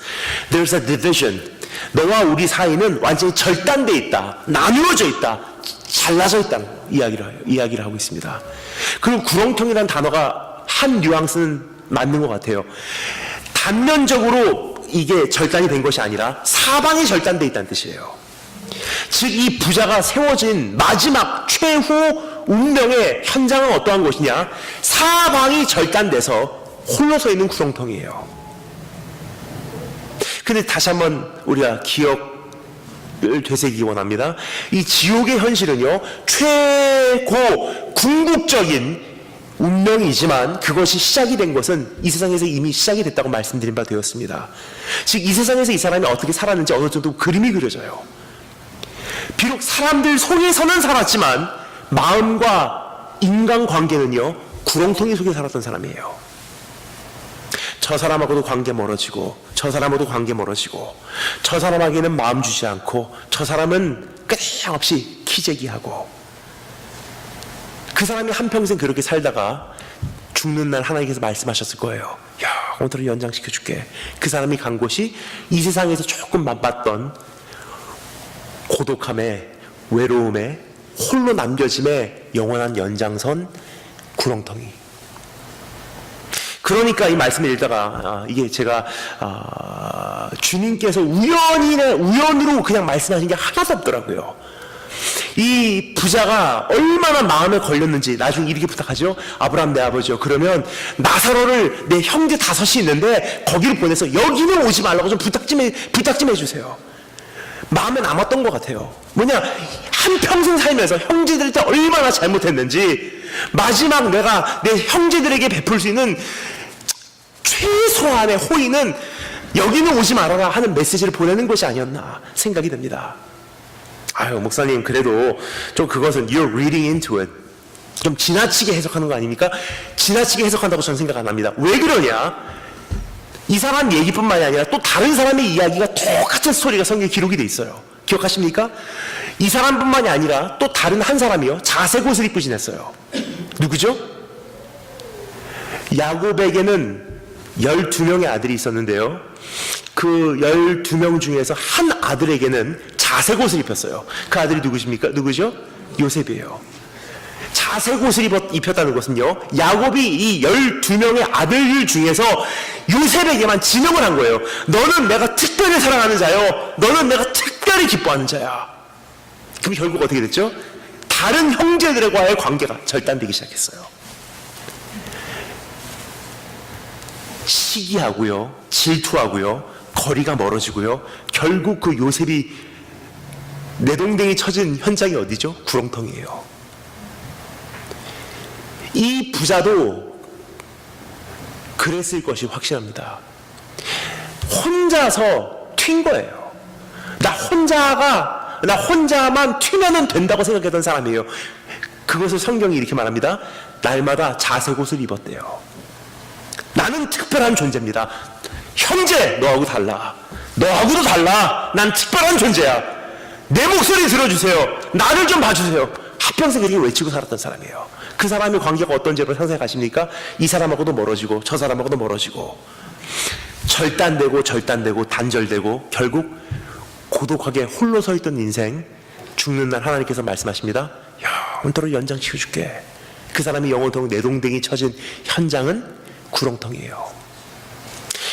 A: There's a division. 너와 우리 사이는 완전히 절단돼 있다. 나누어져 있다. 잘라져 있다는 이야기를 하고 있습니다. 그리고 구렁텅이라는 단어가 한 뉘앙스는 맞는 것 같아요. 단면적으로 이게 절단이 된 것이 아니라 사방이 절단돼 있다는 뜻이에요. 즉 이 부자가 세워진 마지막 최후 운명의 현장은 어떠한 것이냐? 사방이 절단돼서 홀로 서 있는 구렁텅이에요. 근데 다시 한번 우리가 기억을 되새기기 원합니다. 이 지옥의 현실은요, 최고 궁극적인 운명이지만 그것이 시작이 된 것은 이 세상에서 이미 시작이 됐다고 말씀드린 바 되었습니다. 즉 이 세상에서 이 사람이 어떻게 살았는지 어느 정도 그림이 그려져요. 비록 사람들 속에서는 살았지만 마음과 인간관계는요, 구렁텅이 속에 살았던 사람이에요. 저 사람하고도 관계 멀어지고 저 사람하고도 관계 멀어지고 저 사람에게는 마음 주지 않고 저 사람은 끊임없이 키재기하고, 그 사람이 한평생 그렇게 살다가 죽는 날 하나님께서 말씀하셨을 거예요. 야, 오늘은 연장시켜줄게. 그 사람이 간 곳이 이 세상에서 조금 맛봤던 고독함에, 외로움에, 홀로 남겨짐의 영원한 연장선, 구렁텅이. 그러니까 이 말씀을 읽다가 이게 제가 주님께서 우연으로 그냥 말씀하신 게 하나도 없더라고요. 이 부자가 얼마나 마음에 걸렸는지 나중에 이렇게 부탁하죠. 아브라함 내 아버지요, 그러면 나사로를 내 형제 5이 있는데 거기를 보내서 여기는 오지 말라고 좀 부탁 좀 해주세요. 마음에 남았던 것 같아요. 뭐냐, 한평생 살면서 형제들한테 얼마나 잘못했는지 마지막 내가 내 형제들에게 베풀 수 있는 최소한의 호의는 여기는 오지 말아라 하는 메시지를 보내는 것이 아니었나 생각이 됩니다. 아유, 목사님, 그래도 좀 그것은 you're reading into it. 좀 지나치게 해석하는 거 아닙니까? 지나치게 해석한다고 저는 생각 안 합니다. 왜 그러냐? 이 사람 얘기뿐만이 아니라 또 다른 사람의 이야기가 똑같은 스토리가 성경에 기록이 돼 있어요. 기억하십니까? 이 사람뿐만이 아니라 또 다른 한 사람이요, 자색 옷을 입고 지냈어요. 누구죠? 야곱에게는 12명의 아들이 있었는데요, 그 12명 중에서 한 아들에게는 자색 옷을 입혔어요. 그 아들이 누구죠? 요셉이에요. 자색 옷을 입혔다는 것은요, 야곱이 이 12명의 아들 중에서 요셉에게만 지명을 한 거예요. 너는 내가 특별히 사랑하는 자요, 너는 내가 특별히 기뻐하는 자야. 그럼 결국 어떻게 됐죠? 다른 형제들과의 관계가 절단되기 시작했어요. 시기하고요, 질투하고요, 거리가 멀어지고요, 결국 그 요셉이 내동댕이 쳐진 현장이 어디죠? 구렁텅이에요. 이 부자도 그랬을 것이 확실합니다. 혼자서 튄 거예요. 나 혼자만 튀면은 된다고 생각했던 사람이에요. 그것을 성경이 이렇게 말합니다. 날마다 자색 옷을 입었대요. 나는 특별한 존재입니다. 형제, 너하고 달라. 너하고도 달라. 난 특별한 존재야. 내 목소리 들어주세요. 나를 좀 봐주세요. 한평생 그렇게 외치고 살았던 사람이에요. 그 사람의 관계가 어떤지를 상상하십니까? 이 사람하고도 멀어지고 저 사람하고도 멀어지고 절단되고 단절되고 결국 고독하게 홀로 서 있던 인생, 죽는 날 하나님께서 말씀하십니다. 영원토록 연장시켜줄게. 그 사람이 영원토록 내동댕이 쳐진 현장은 구렁텅이에요.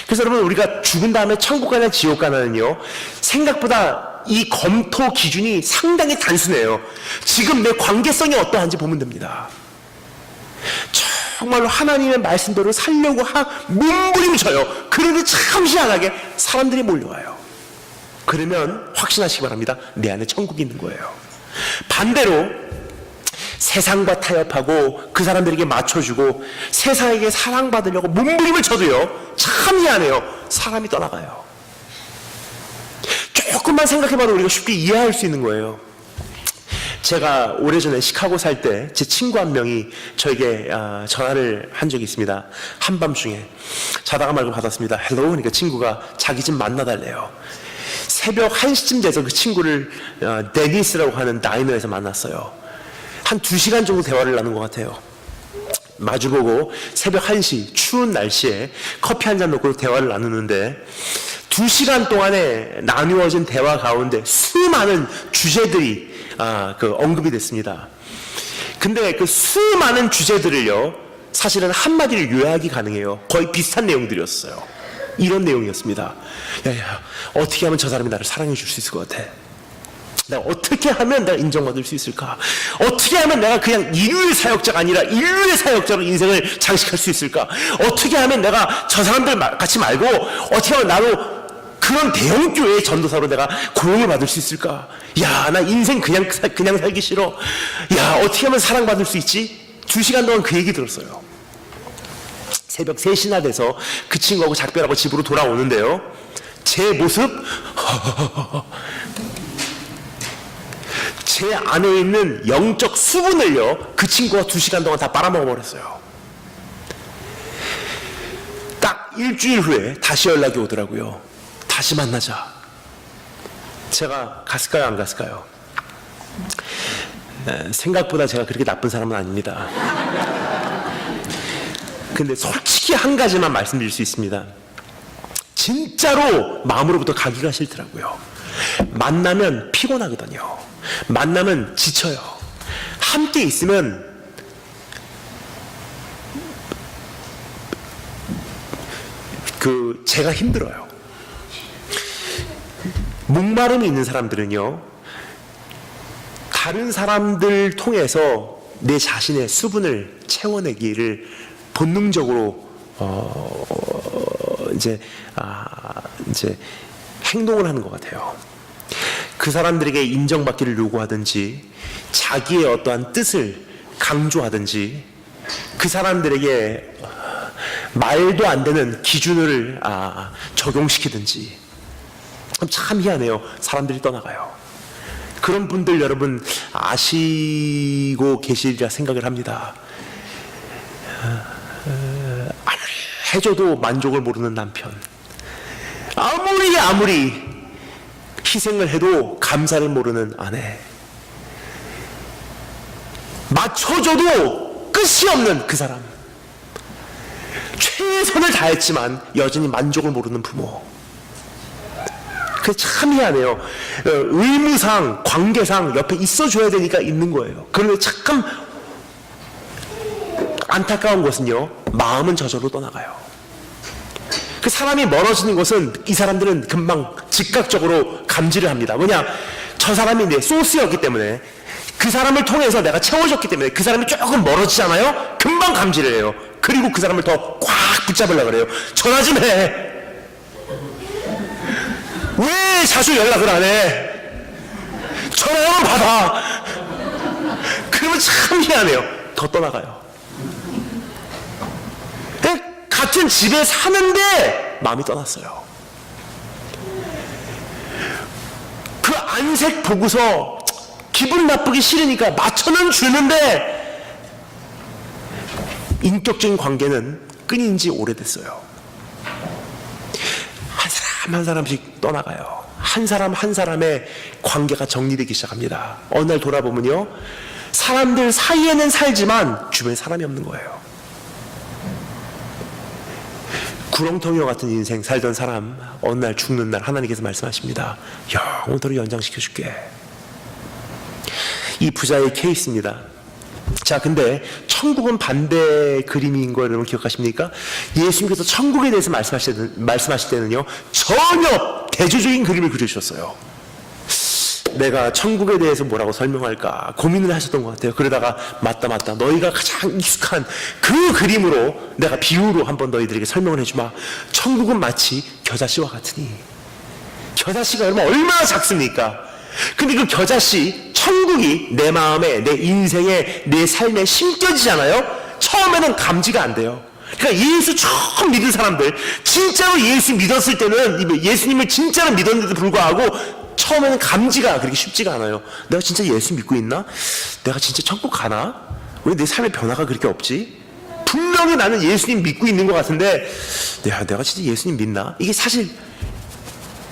A: 그래서 여러분, 우리가 죽은 다음에 천국 가냐 지옥 가냐는요, 생각보다 이 검토 기준이 상당히 단순해요. 지금 내 관계성이 어떠한지 보면 됩니다. 정말로 하나님의 말씀대로 살려고 몸부림쳐요. 그런데 참 희한하게 사람들이 몰려와요. 그러면 확신하시기 바랍니다. 내 안에 천국이 있는 거예요. 반대로 세상과 타협하고 그 사람들에게 맞춰주고 세상에게 사랑받으려고 몸부림을 쳐도요, 참 희한해요. 사람이 떠나가요. 조금만 생각해봐도 우리가 쉽게 이해할 수 있는 거예요. 제가 오래전에 시카고 살 때 제 친구 한 명이 저에게 전화를 한 적이 있습니다. 한밤중에 자다가 말고 받았습니다. 헬로. 그러니까 친구가 자기 집 만나달래요. 새벽 1시쯤 돼서 그 친구를 데니스라고 하는 다이너에서 만났어요. 한 2시간 정도 대화를 나눈 것 같아요. 마주보고 새벽 1시 추운 날씨에 커피 한 잔 놓고 대화를 나누는데 2시간 동안에 나누어진 대화 가운데 수많은 주제들이 언급이 됐습니다. 근데 그 수많은 주제들을요, 사실은 한마디로 요약이 가능해요. 거의 비슷한 내용들이었어요. 이런 내용이었습니다. 야, 어떻게 하면 저 사람이 나를 사랑해 줄 수 있을 것 같아? 내가 어떻게 하면 내가 인정받을 수 있을까? 어떻게 하면 내가 그냥 인류의 사역자가 아니라 인류의 사역자로 인생을 장식할 수 있을까? 어떻게 하면 내가 저 사람들 같이 말고 어떻게 하면 나도 그런 대형교회의 전도사로 내가 고용을 받을 수 있을까? 야, 나 인생 그냥 살기 싫어. 야, 어떻게 하면 사랑받을 수 있지? 2시간 동안 그 얘기 들었어요. 새벽 3시나 돼서 그 친구하고 작별하고 집으로 돌아오는데요, 제 모습, 제 안에 있는 영적 수분을요, 그 친구가 2시간 동안 다 빨아먹어 버렸어요. 딱 일주일 후에 다시 연락이 오더라고요. 다시 만나자. 제가 갔을까요, 안 갔을까요? 생각보다 제가 그렇게 나쁜 사람은 아닙니다. 근데 솔직히 한 가지만 말씀드릴 수 있습니다. 진짜로 마음으로부터 가기가 싫더라고요. 만나면 피곤하거든요. 만나면 지쳐요. 함께 있으면 제가 힘들어요. 목마름이 있는 사람들은요, 다른 사람들 통해서 내 자신의 수분을 채워내기를 본능적으로 이제 행동을 하는 것 같아요. 그 사람들에게 인정받기를 요구하든지 자기의 어떠한 뜻을 강조하든지 그 사람들에게 말도 안 되는 기준을 적용시키든지. 참 희한해요. 사람들이 떠나가요. 그런 분들 여러분 아시고 계시리라 생각을 합니다. 아무리 해줘도 만족을 모르는 남편, 아무리 희생을 해도 감사를 모르는 아내, 맞춰줘도 끝이 없는 그 사람, 최선을 다했지만 여전히 만족을 모르는 부모, 그게 참 희한해요. 의무상, 관계상 옆에 있어줘야 되니까 있는 거예요. 그런데 참 안타까운 것은요, 마음은 저절로 떠나가요. 그 사람이 멀어지는 것은 이 사람들은 금방 즉각적으로 감지를 합니다. 뭐냐, 저 사람이 내 소스였기 때문에, 그 사람을 통해서 내가 채워줬기 때문에 그 사람이 조금 멀어지잖아요? 금방 감지를 해요. 그리고 그 사람을 더 꽉 붙잡으려고 그래요. 전화 좀 해. 왜 자주 연락을 안 해? 전화를 받아. 그러면 참 희한해요. 더 떠나가요. 같은 집에 사는데 마음이 떠났어요. 그 안색 보고서 기분 나쁘기 싫으니까 맞춰는 주는데 인격적인 관계는 끊인 지 오래됐어요. 한 사람 한 사람씩 떠나가요. 한 사람 한 사람의 관계가 정리되기 시작합니다. 어느 날 돌아보면요, 사람들 사이에는 살지만 주변에 사람이 없는 거예요. 구렁텅이와 같은 인생 살던 사람, 어느 날 죽는 날 하나님께서 말씀하십니다. 영원토록 연장시켜줄게. 이 부자의 케이스입니다. 자, 근데 천국은 반대 그림인 거 여러분 기억하십니까? 예수님께서 천국에 대해서 말씀하실 때는요, 전혀 대조적인 그림을 그려주셨어요. 내가 천국에 대해서 뭐라고 설명할까 고민을 하셨던 것 같아요. 그러다가 맞다 너희가 가장 익숙한 그 그림으로 내가 비유로 한번 너희들에게 설명을 해주마. 천국은 마치 겨자씨와 같으니. 겨자씨가 여러분 얼마나 작습니까? 근데 그 겨자씨, 천국이 내 마음에, 내 인생에, 내 삶에 심겨지잖아요. 처음에는 감지가 안 돼요. 그러니까 예수 처음 믿은 사람들, 진짜로 예수 믿었을 때는, 예수님을 진짜로 믿었는데도 불구하고 처음에는 감지가 그렇게 쉽지가 않아요. 내가 진짜 예수 믿고 있나? 내가 진짜 천국 가나? 왜 내 삶의 변화가 그렇게 없지? 분명히 나는 예수님 믿고 있는 것 같은데 내가 진짜 예수님 믿나? 이게 사실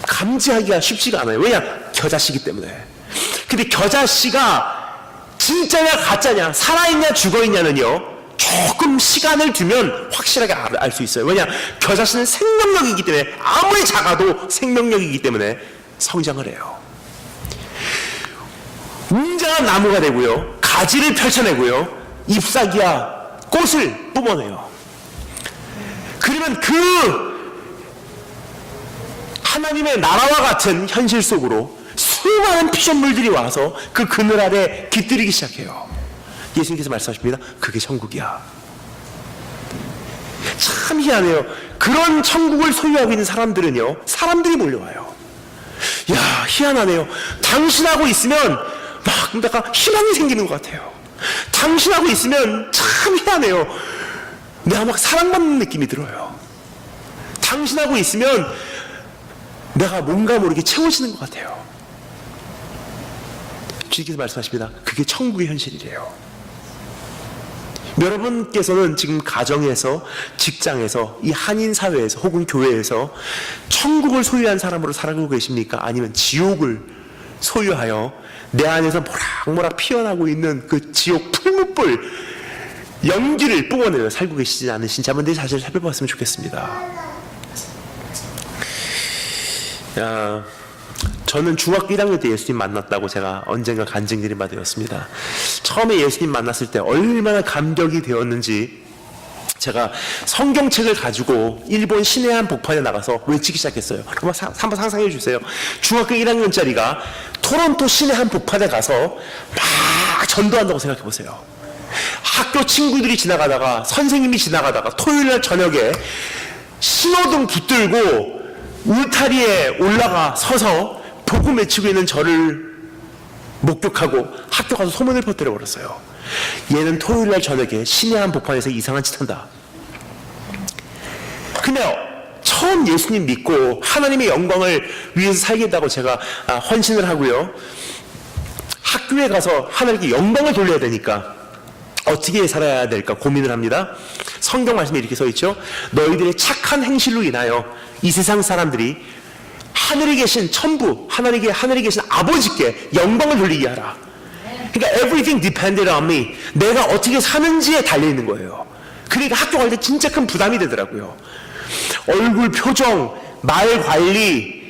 A: 감지하기가 쉽지가 않아요. 왜냐? 겨자씨기 때문에. 근데 겨자씨가 진짜냐 가짜냐, 살아있냐 죽어있냐는요, 조금 시간을 두면 확실하게 알 수 있어요. 왜냐? 겨자씨는 생명력이기 때문에, 아무리 작아도 생명력이기 때문에 성장을 해요. 웅장한 나무가 되고요, 가지를 펼쳐내고요, 잎사귀와 꽃을 뿜어내요. 그러면 그 하나님의 나라와 같은 현실 속으로 수많은 피조물들이 와서 그 그늘 아래 깃들이기 시작해요. 예수님께서 말씀하십니다. 그게 천국이야. 참 희한해요. 그런 천국을 소유하고 있는 사람들은요, 사람들이 몰려와요. 야, 희한하네요. 당신하고 있으면 막 내가 희망이 생기는 것 같아요. 당신하고 있으면 참 희한해요. 내가 막 사랑받는 느낌이 들어요. 당신하고 있으면 내가 뭔가 모르게 채워지는 것 같아요. 주님께서 말씀하십니다. 그게 천국의 현실이래요. 여러분께서는 지금 가정에서, 직장에서, 이 한인 사회에서 혹은 교회에서 천국을 소유한 사람으로 살아가고 계십니까? 아니면 지옥을 소유하여 내 안에서 모락모락 피어나고 있는 그 지옥 풀무불 연기를 뿜어내며 살고 계시지 않으신지 한번 내 자신을 살펴봤으면 좋겠습니다. 저는 중학교 1학년 때 예수님 만났다고 제가 언젠가 간증드린 바 되었습니다. 처음에 예수님 만났을 때 얼마나 감격이 되었는지 제가 성경책을 가지고 일본 시내 한 복판에 나가서 외치기 시작했어요. 한번 상상해 주세요. 중학교 1학년짜리가 토론토 시내 한 복판에 가서 막 전도한다고 생각해 보세요. 학교 친구들이 지나가다가, 선생님이 지나가다가 토요일날 저녁에 신호등 붙들고 울타리에 올라가 서서 복음 외치고 있는 저를 목격하고 학교 가서 소문을 퍼뜨려 버렸어요. 얘는 토요일날 저녁에 시내 한 복판에서 이상한 짓 한다. 근데 처음 예수님 믿고 하나님의 영광을 위해서 살겠다고 제가 헌신을 하고요, 학교에 가서 하나님께 영광을 돌려야 되니까 어떻게 살아야 될까 고민을 합니다. 성경 말씀에 이렇게 써 있죠. 너희들의 착한 행실로 인하여 이 세상 사람들이 하늘에 계신 천부, 하늘에 계신 아버지께 영광을 돌리게 하라. 그러니까 everything depended on me. 내가 어떻게 사는지에 달려있는 거예요. 그러니까 학교 갈 때 진짜 큰 부담이 되더라고요. 얼굴 표정, 말 관리,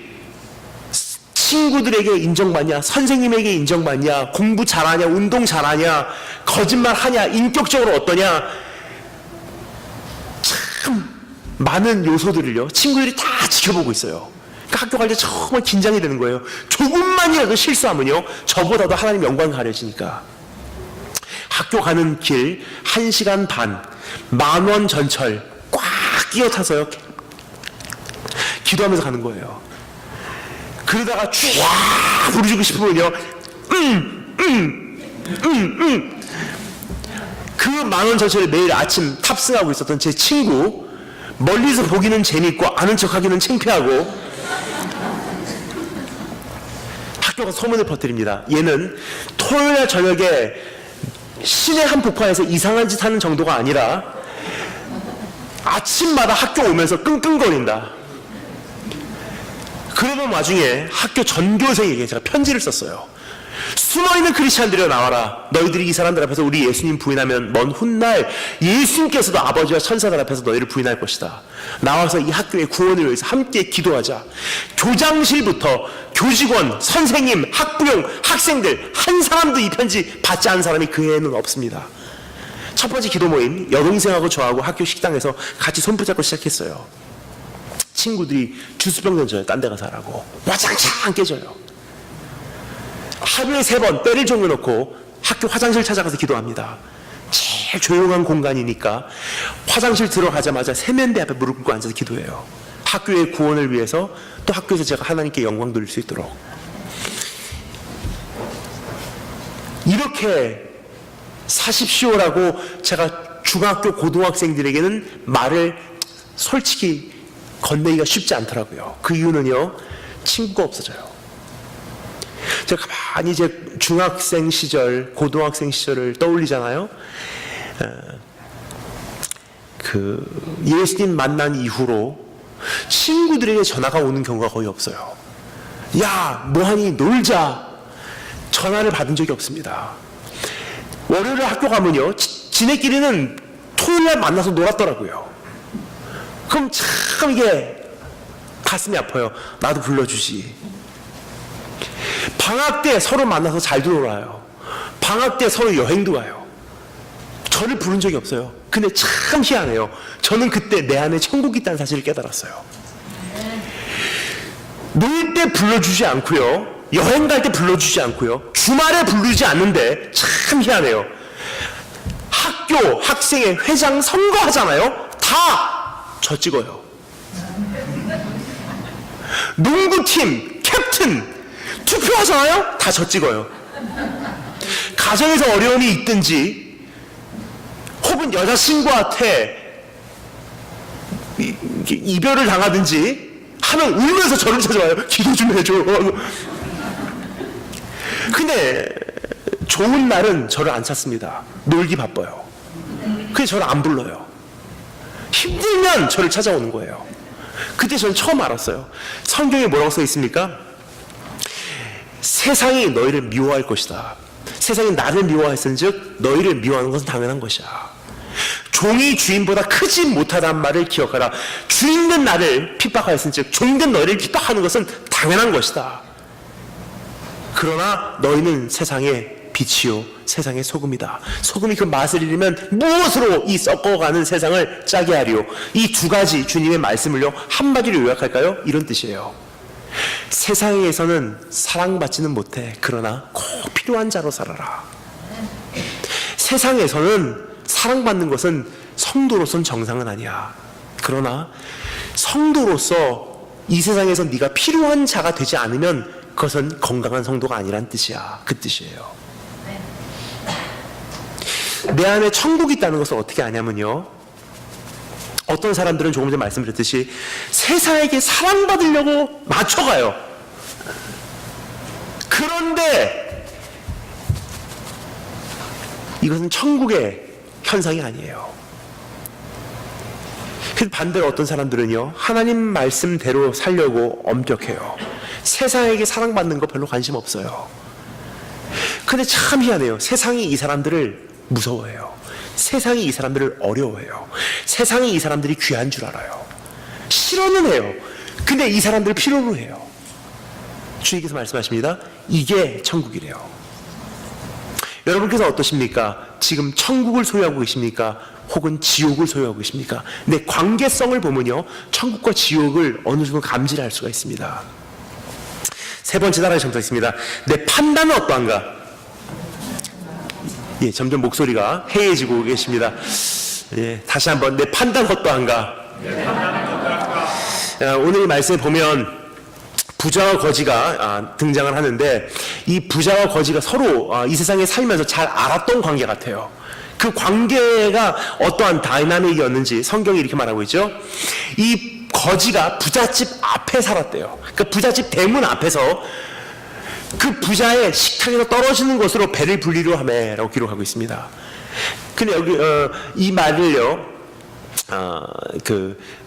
A: 친구들에게 인정받냐, 선생님에게 인정받냐, 공부 잘하냐, 운동 잘하냐, 거짓말하냐, 인격적으로 어떠냐, 참 많은 요소들을요 친구들이 다 지켜보고 있어요. 그러니까 학교 갈 때 정말 긴장이 되는 거예요. 조금만이라도 실수하면요 저보다도 하나님 영광 가려지니까. 학교 가는 길 1시간 반, 10,000원 전철 꽉 끼어 타서요 기도하면서 가는 거예요. 그러다가 쫙 부르주고 싶으면요 그 10,000원 전철에 매일 아침 탑승하고 있었던 제 친구, 멀리서 보기는 재밌고 아는 척하기는 창피하고, 학교가 소문을 퍼뜨립니다. 얘는 토요일 저녁에 시내 한복판에서 이상한 짓 하는 정도가 아니라 아침마다 학교 오면서 끙끙거린다. 그러던 와중에 학교 전교생에게 제가 편지를 썼어요. 숨어있는 크리스찬들이여 나와라. 너희들이 이 사람들 앞에서 우리 예수님 부인하면 먼 훗날 예수님께서도 아버지와 천사들 앞에서 너희를 부인할 것이다. 나와서 이 학교의 구원을 위해서 함께 기도하자. 교장실부터 교직원, 선생님, 학부형, 학생들 한 사람도 이 편지 받지 않은 사람이 그 해에는 없습니다. 첫 번째 기도 모임, 여동생하고 저하고 학교 식당에서 같이 손 붙잡고 시작했어요. 친구들이 주스병 던져요. 딴 데 가서 하라고. 와장창 깨져요. 하루에 3번 때를 정해놓고 학교 화장실 찾아가서 기도합니다. 제일 조용한 공간이니까 화장실 들어가자마자 세면대 앞에 무릎 꿇고 앉아서 기도해요. 학교의 구원을 위해서, 또 학교에서 제가 하나님께 영광 돌릴 수 있도록. 이렇게 사십시오라고 제가 중학교 고등학생들에게는 말을 솔직히 건네기가 쉽지 않더라고요. 그 이유는요 친구가 없어져요. 제가 가만히 제 중학생 시절, 고등학생 시절을 떠올리잖아요. 그 예수님 만난 이후로 친구들에게 전화가 오는 경우가 거의 없어요. 야, 뭐하니? 놀자. 전화를 받은 적이 없습니다. 월요일에 학교 가면요 지네끼리는 토요일날 만나서 놀았더라고요. 그럼 참 이게 가슴이 아파요. 나도 불러주지. 방학 때 서로 만나서 잘도 놀아요. 방학 때 서로 여행도 가요. 저를 부른 적이 없어요. 근데 참 희한해요. 저는 그때 내 안에 천국이 있다는 사실을 깨달았어요. 놀 때 불러주지 않고요, 여행 갈 때 불러주지 않고요, 주말에 부르지 않는데 참 희한해요. 학교 학생회 회장 선거하잖아요. 다 저 찍어요. 농구팀 캡틴 투표하잖아요. 다 저 찍어요. 가정에서 어려움이 있든지 혹은 여자친구한테 이별을 당하든지 하면 울면서 저를 찾아와요. 기도 좀 해줘. 근데 좋은 날은 저를 안 찾습니다. 놀기 바빠요. 그래서 저를 안 불러요. 힘들면 저를 찾아오는 거예요. 그때 저는 처음 알았어요. 성경에 뭐라고 써 있습니까? 세상이 너희를 미워할 것이다. 세상이 나를 미워했은즉 너희를 미워하는 것은 당연한 것이야. 종이 주인보다 크지 못하다는 말을 기억하라. 주인된 나를 핍박하였은즉 종된 너희를 핍박하는 것은 당연한 것이다. 그러나 너희는 세상의 빛이요 세상의 소금이다. 소금이 그 맛을 잃으면 무엇으로 이 썩어가는 세상을 짜게 하리요. 이 두 가지 주님의 말씀을요 한마디로 요약할까요? 이런 뜻이에요. 세상에서는 사랑받지는 못해. 그러나 꼭 필요한 자로 살아라. 세상에서는 사랑받는 것은 성도로서는 정상은 아니야. 그러나 성도로서 이 세상에서 네가 필요한 자가 되지 않으면 그것은 건강한 성도가 아니란 뜻이야. 그 뜻이에요. 내 안에 천국이 있다는 것을 어떻게 아냐면요, 어떤 사람들은 조금 전에 말씀드렸듯이 세상에게 사랑받으려고 맞춰가요. 그런데 이것은 천국의 현상이 아니에요. 반대로 어떤 사람들은요 하나님 말씀대로 살려고 엄격해요. 세상에게 사랑받는 거 별로 관심 없어요. 근데 참 희한해요. 세상이 이 사람들을 무서워해요. 세상이 이 사람들을 어려워해요. 세상이 이 사람들이 귀한 줄 알아요. 싫어는 해요. 근데 이 사람들을 필요로 해요. 주님께서 말씀하십니다. 이게 천국이래요. 여러분께서 어떠십니까? 지금 천국을 소유하고 계십니까? 혹은 지옥을 소유하고 계십니까? 내 관계성을 보면요, 천국과 지옥을 어느 정도 감지할 수가 있습니다. 세 번째 단락에 적혀 있습니다. 내 판단은 어떠한가? 예, 점점 목소리가 해이해지고 계십니다. 예, 다시 한번 내 판단 어떠한가? 오늘 이 말씀에 보면 부자와 거지가 등장을 하는데, 이 부자와 거지가 서로 이 세상에 살면서 잘 알았던 관계 같아요. 그 관계가 어떠한 다이나믹이었는지 성경이 이렇게 말하고 있죠. 이 거지가 부잣집 앞에 살았대요. 그 부잣집 대문 앞에서 그 부자의 식탁에서 떨어지는 것으로 배를 불리려 하매라고 기록하고 있습니다. 근데 여기 이 말을요,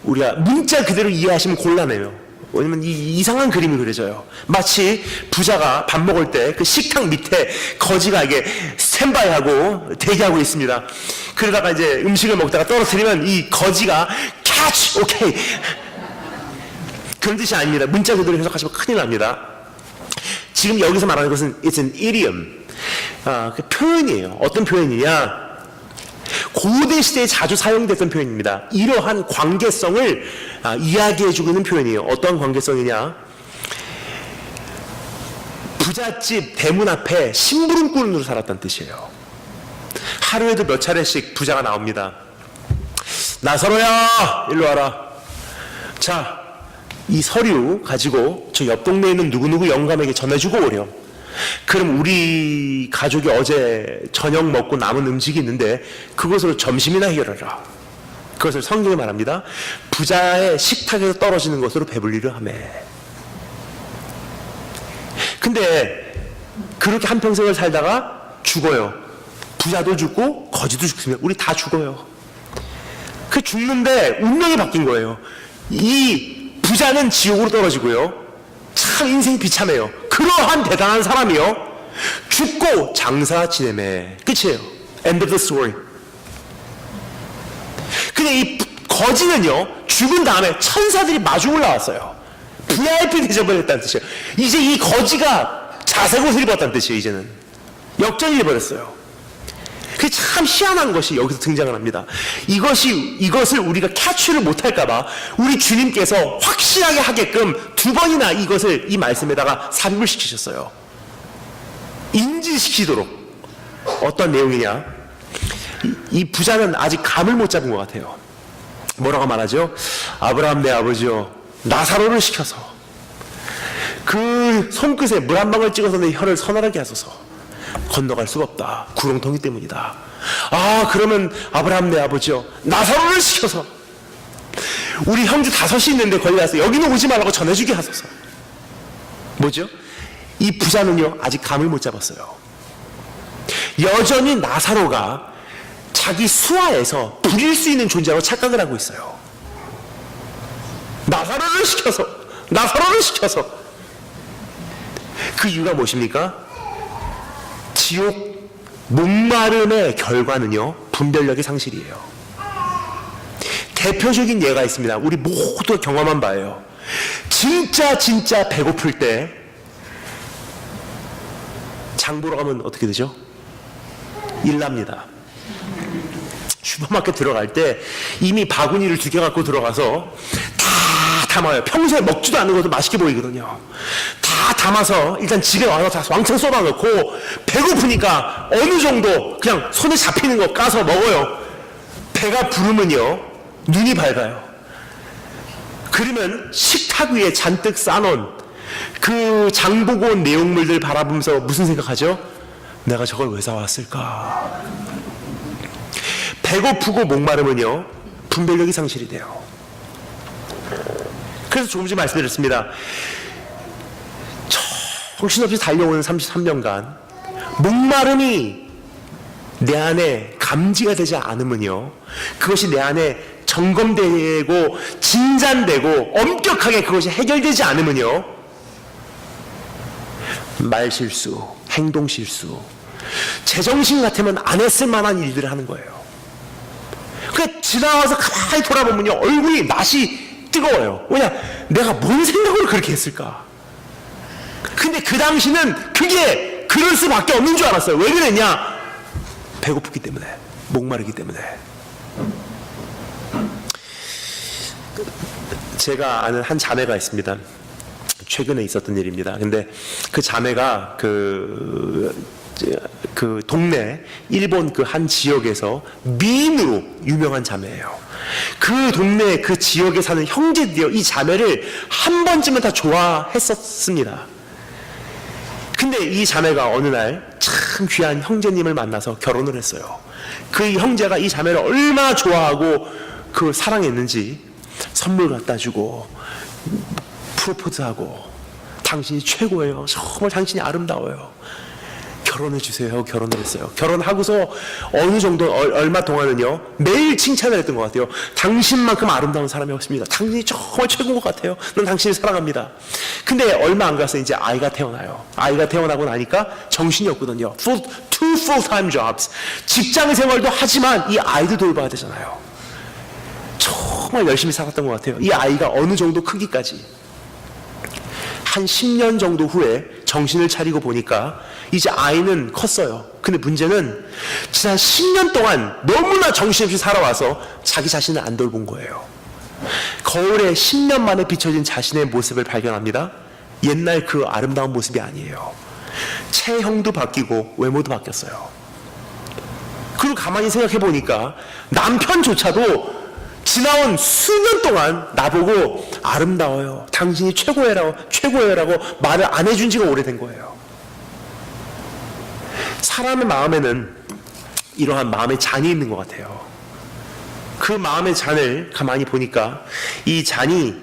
A: 우리가 문자 그대로 이해하시면 곤란해요. 왜냐면 이상한 그림이 그려져요. 마치 부자가 밥 먹을 때 그 식탁 밑에 거지가 이게 스탠바이하고 대기하고 있습니다. 그러다가 이제 음식을 먹다가 떨어뜨리면 이 거지가 catch, 오케이, 그런 뜻이 아닙니다. 문자 그대로 해석하시면 큰일 납니다. 지금 여기서 말하는 것은 it's an idiom, 그 표현이에요. 어떤 표현이냐? 고대 시대에 자주 사용됐던 표현입니다. 이러한 관계성을 이야기해주고 있는 표현이에요. 어떤 관계성이냐? 부잣집 대문 앞에 심부름꾼으로 살았다는 뜻이에요. 하루에도 몇 차례씩 부자가 나옵니다. 나서로야, 일로 와라. 자, 이 서류 가지고 저 옆 동네에 있는 누구누구 영감에게 전해주고 오렴. 그럼 우리 가족이 어제 저녁 먹고 남은 음식이 있는데 그것으로 점심이나 해결하라. 그것을 성경에 말합니다. 부자의 식탁에서 떨어지는 것으로 배불리려 하매. 근데 그렇게 한평생을 살다가 죽어요. 부자도 죽고 거지도 죽습니다. 우리 다 죽어요. 그 죽는데 운명이 바뀐 거예요. 이 부자는 지옥으로 떨어지고요, 참 인생이 비참해요. 그러한 대단한 사람이요, 죽고 장사 지내매. 끝이에요. End of the story. 근데 이 거지는요, 죽은 다음에 천사들이 마주 올라왔어요. VIP 대접을 했다는 뜻이에요. 이제 이 거지가 자색 옷을 입었다는 뜻이에요. 이제는 역전을 해버렸어요. 그게 참 희한한 것이 여기서 등장을 합니다. 이것을 우리가 캐치를 못할까봐 우리 주님께서 확실하게 하게끔 두 번이나 이것을 이 말씀에다가 삽입을 시키셨어요. 인지시키도록. 어떤 내용이냐? 이 부자는 아직 감을 못 잡은 것 같아요. 뭐라고 말하죠? 아브라함 내 아버지요, 나사로를 시켜서 그 손끝에 물 한 방울 찍어서 내 혀를 서늘하게 하소서. 건너갈 수가 없다. 구렁텅이 때문이다. 그러면 아브라함 내 아버지요, 나사로를 시켜서 우리 형제 5이 있는데 거기 가서 여기는 오지 말라고 전해주게 하소서. 뭐죠? 이 부자는요, 아직 감을 못 잡았어요. 여전히 나사로가 자기 수하에서 부릴 수 있는 존재라고 착각을 하고 있어요. 나사로를 시켜서 그 이유가 무엇입니까? 지옥 목마름의 결과는요, 분별력의 상실이에요. 대표적인 예가 있습니다. 우리 모두 경험한 바예요. 진짜 배고플 때 장 보러 가면 어떻게 되죠? 일납니다. 슈퍼마켓 들어갈 때 이미 바구니를 2개 갖고 들어가서 다 담아요. 평소에 먹지도 않는 것도 맛있게 보이거든요. 다 담아서 일단 집에 와서 다 왕창 쏟아놓고 배고프니까 어느 정도 그냥 손에 잡히는 거 까서 먹어요. 배가 부르면요, 눈이 밝아요. 그러면 식탁 위에 잔뜩 싸놓은 그 장보고 온 내용물들 바라보면서 무슨 생각하죠? 내가 저걸 왜 사왔을까? 배고프고 목마르면요, 분별력이 상실이 돼요. 그래서 조금 전에 말씀드렸습니다. 정신없이 달려오는 33년간 목마름이 내 안에 감지가 되지 않으면요, 그것이 내 안에 점검되고 진단되고 엄격하게 그것이 해결되지 않으면요, 말실수, 행동실수, 제정신 같으면 안 했을 만한 일들을 하는 거예요. 그러니까 지나와서 가만히 돌아보면요, 얼굴이 낯이 뜨거워요. 왜냐? 내가 뭔 생각으로 그렇게 했을까? 근데 그 당시는 그게 그럴 수밖에 없는 줄 알았어요. 왜 그랬냐? 배고프기 때문에, 목마르기 때문에. 제가 아는 한 자매가 있습니다. 최근에 있었던 일입니다. 근데 그 자매가 그 동네, 일본 그 한 지역에서 미인으로 유명한 자매예요. 그 동네 그 지역에 사는 형제들이요, 이 자매를 한 번쯤은 다 좋아했었습니다. 근데 이 자매가 어느 날 참 귀한 형제님을 만나서 결혼을 했어요. 그 형제가 이 자매를 얼마나 좋아하고 그 사랑했는지 선물 갖다 주고 프로포즈하고, 당신이 최고예요, 정말 당신이 아름다워요, 결혼해 주세요. 결혼을 했어요. 결혼하고서 어느 정도 얼마 동안은요 매일 칭찬을 했던 것 같아요. 당신만큼 아름다운 사람이 없습니다. 당신이 정말 최고인 것 같아요. 난 당신을 사랑합니다. 근데 얼마 안 가서 이제 아이가 태어나요. 아이가 태어나고 나니까 정신이 없거든요. Two full-time jobs. 직장 생활도 하지만 이 아이도 돌봐야 되잖아요. 정말 열심히 살았던 것 같아요. 이 아이가 어느 정도 크기까지 한 10년 정도 후에 정신을 차리고 보니까 이제 아이는 컸어요. 근데 문제는 지난 10년 동안 너무나 정신없이 살아와서 자기 자신을 안 돌본 거예요. 거울에 10년 만에 비춰진 자신의 모습을 발견합니다. 옛날 그 아름다운 모습이 아니에요. 체형도 바뀌고 외모도 바뀌었어요. 그리고 가만히 생각해 보니까 남편조차도 지나온 수년 동안 나보고 아름다워요, 당신이 최고예요라고 말을 안 해준 지가 오래된 거예요. 사람의 마음에는 이러한 마음의 잔이 있는 것 같아요. 그 마음의 잔을 가만히 보니까 이 잔이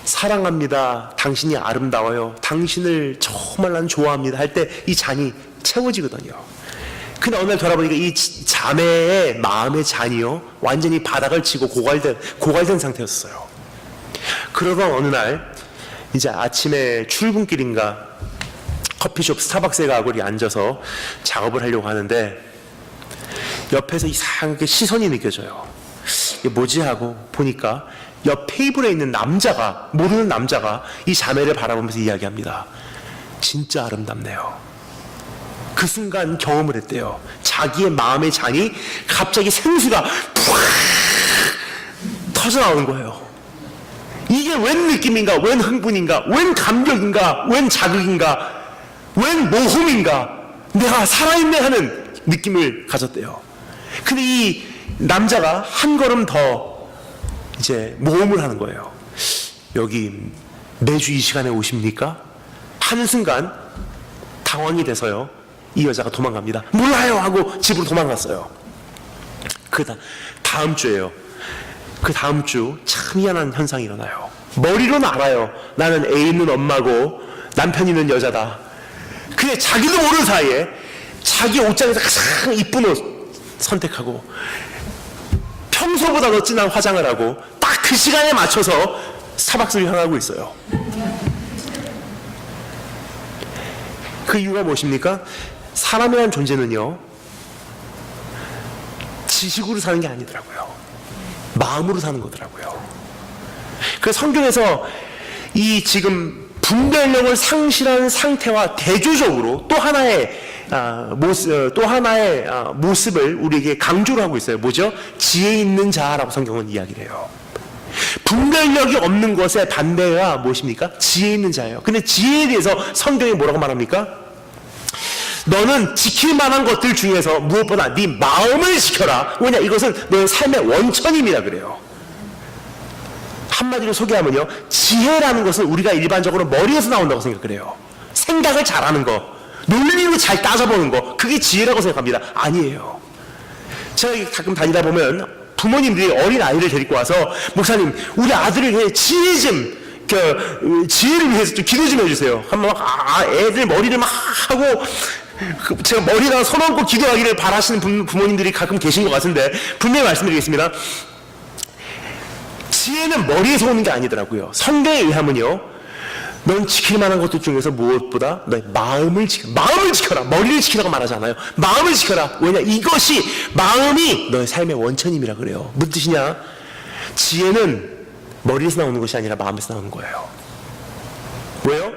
A: 사랑합니다, 당신이 아름다워요, 당신을 정말 난 좋아합니다 할 때 이 잔이 채워지거든요. 근데 어느 날 돌아보니까 이 자매의 마음의 잔이요 완전히 바닥을 치고 고갈된 상태였어요. 그러던 어느 날 이제 아침에 출근길인가 커피숍 스타벅스에 가고 앉아서 작업을 하려고 하는데 옆에서 이상하게 시선이 느껴져요. 이게 뭐지 하고 보니까 옆 테이블에 있는 남자가, 모르는 남자가 이 자매를 바라보면서 이야기합니다. 진짜 아름답네요. 그 순간 경험을 했대요. 자기의 마음의 잔이 갑자기 생수가 푹 터져 나오는 거예요. 이게 웬 느낌인가, 웬 흥분인가, 웬 감격인가, 웬 자극인가, 웬 모험인가, 내가 살아있네 하는 느낌을 가졌대요. 근데 이 남자가 한 걸음 더 이제 모험을 하는 거예요. 여기 매주 이 시간에 오십니까? 하는 순간 당황이 돼서요, 이 여자가 도망갑니다. 몰라요 하고 집으로 도망갔어요. 그 다음 주에요. 그 다음 주 참 희한한 현상이 일어나요. 머리로는 알아요. 나는 애 있는 엄마고 남편 있는 여자다. 근데 자기도 모르는 사이에 자기 옷장에서 가장 이쁜 옷 선택하고 평소보다 더 진한 화장을 하고 딱 그 시간에 맞춰서 스타벅스를 향하고 있어요. 그 이유가 무엇입니까? 사람이라는 존재는요 지식으로 사는 게 아니더라고요. 마음으로 사는 거더라고요. 그래서 성경에서 이 지금 분별력을 상실한 상태와 대조적으로 또 하나의 모습을 우리에게 강조를 하고 있어요. 뭐죠? 지혜 있는 자라고 성경은 이야기를 해요. 분별력이 없는 것의 반대가 무엇입니까? 지혜 있는 자예요. 근데 지혜에 대해서 성경이 뭐라고 말합니까? 너는 지킬 만한 것들 중에서 무엇보다 네 마음을 지켜라. 왜냐? 이것은 너의 삶의 원천입니다 그래요. 한마디로 소개하면요, 지혜라는 것은 우리가 일반적으로 머리에서 나온다고 생각을 해요. 생각을 잘하는 거, 논리로 잘 따져보는 거, 그게 지혜라고 생각합니다. 아니에요. 제가 가끔 다니다 보면 부모님들이 어린 아이를 데리고 와서 목사님, 우리 아들을 지혜 좀, 지혜를 위해서 좀 기도 좀 해주세요. 한번 애들 머리를 막 하고 제가 머리에다가 손 얹고 기도하기를 바라시는 부모님들이 가끔 계신 것 같은데 분명히 말씀드리겠습니다. 지혜는 머리에서 오는 게 아니더라고요. 성경에 의하면요, 넌 지킬 만한 것들 중에서 무엇보다 너의 마음을 지켜라. 머리를 지키라고 말하지 않아요. 마음을 지켜라. 왜냐? 이것이 마음이 너의 삶의 원천임이라 그래요. 무슨 뜻이냐? 지혜는 머리에서 나오는 것이 아니라 마음에서 나오는 거예요. 왜요?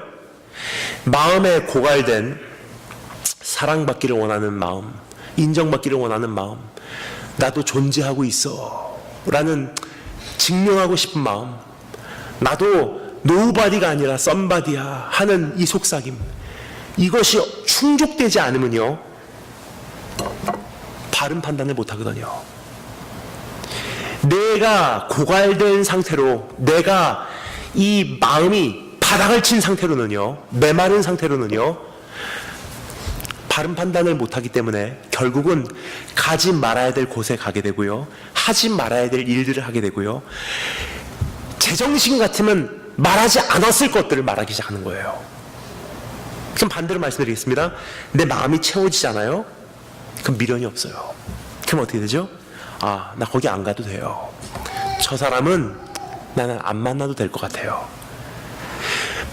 A: 마음에 고갈된 사랑받기를 원하는 마음, 인정받기를 원하는 마음, 나도 존재하고 있어 라는 증명하고 싶은 마음, 나도 노바디가 아니라 썸바디야 하는 이 속삭임, 이것이 충족되지 않으면요 바른 판단을 못하거든요. 내가 고갈된 상태로, 내가 이 마음이 바닥을 친 상태로는요, 메마른 상태로는요 바른 판단을 못하기 때문에 결국은 가지 말아야 될 곳에 가게 되고요, 하지 말아야 될 일들을 하게 되고요, 제정신 같으면 말하지 않았을 것들을 말하기 시작하는 거예요. 그럼 반대로 말씀드리겠습니다. 내 마음이 채워지잖아요. 그럼 미련이 없어요. 그럼 어떻게 되죠? 아, 나 거기 안 가도 돼요. 저 사람은 나는 안 만나도 될 것 같아요.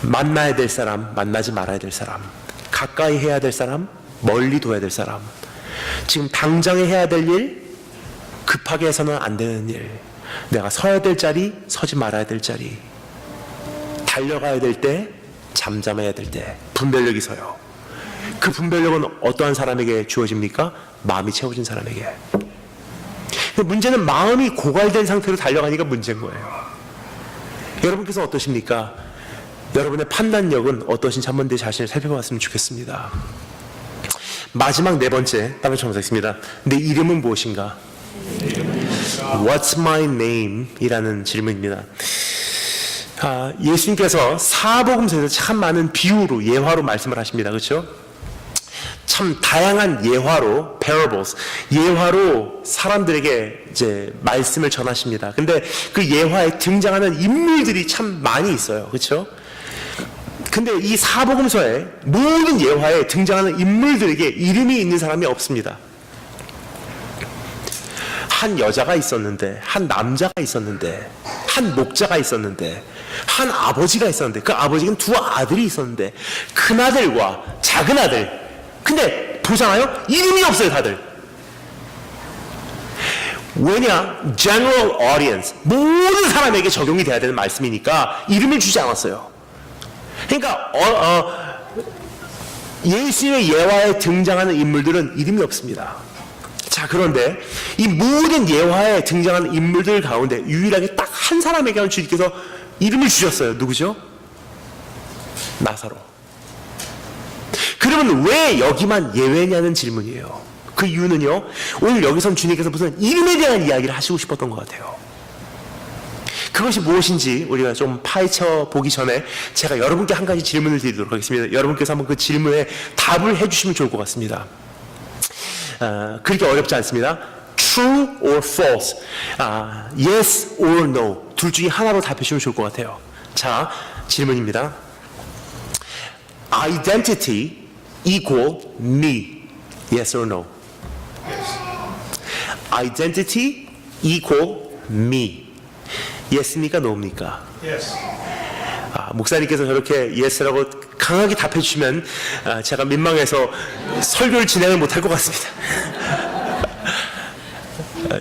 A: 만나야 될 사람, 만나지 말아야 될 사람, 가까이 해야 될 사람, 멀리 둬야 될 사람, 지금 당장에 해야 될 일, 급하게 해서는 안 되는 일, 내가 서야 될 자리, 서지 말아야 될 자리, 달려가야 될 때, 잠잠해야 될 때 분별력이 서요. 그 분별력은 어떠한 사람에게 주어집니까? 마음이 채워진 사람에게. 문제는 마음이 고갈된 상태로 달려가니까 문제인 거예요. 여러분께서 어떠십니까? 여러분의 판단력은 어떠신지 한번 내 자신을 살펴봤으면 좋겠습니다. 마지막 네 번째 답을 정하겠습니다. 내 이름은 무엇인가? What's my name? 이라는 질문입니다. 예수님께서 사복음서에서 참 많은 비유로, 예화로 말씀을 하십니다. 그렇죠? 참 다양한 예화로, parables, 예화로 사람들에게 이제 말씀을 전하십니다. 근데 그 예화에 등장하는 인물들이 참 많이 있어요. 그렇죠? 근데 이 사복음서에 모든 예화에 등장하는 인물들에게 이름이 있는 사람이 없습니다. 한 여자가 있었는데, 한 남자가 있었는데, 한 목자가 있었는데, 한 아버지가 있었는데, 그 아버지는 두 아들이 있었는데, 큰 아들과 작은 아들. 근데 보잖아요? 이름이 없어요, 다들. 왜냐? general audience, 모든 사람에게 적용이 돼야 되는 말씀이니까 이름을 주지 않았어요. 그러니까 예수님의 예화에 등장하는 인물들은 이름이 없습니다. 자, 그런데 이 모든 예화에 등장하는 인물들 가운데 유일하게 딱 한 사람에게만 주님께서 이름을 주셨어요. 누구죠? 나사로. 그러면 왜 여기만 예외냐는 질문이에요. 그 이유는요, 오늘 여기선 주님께서 무슨 이름에 대한 이야기를 하시고 싶었던 것 같아요. 그것이 무엇인지 우리가 좀 파헤쳐 보기 전에 제가 여러분께 한 가지 질문을 드리도록 하겠습니다. 여러분께서 한번 그 질문에 답을 해주시면 좋을 것 같습니다. 그렇게 어렵지 않습니다. True or false, yes or no, 둘 중에 하나로 답해주시면 좋을 것 같아요. 자, 질문입니다. Identity equal me, yes or no? Identity equal me, yes입니까, no입니까?
B: Yes.
A: 목사님께서 저렇게 yes라고 강하게 답해 주시면 제가 민망해서 설교를 진행을 못할 것 같습니다.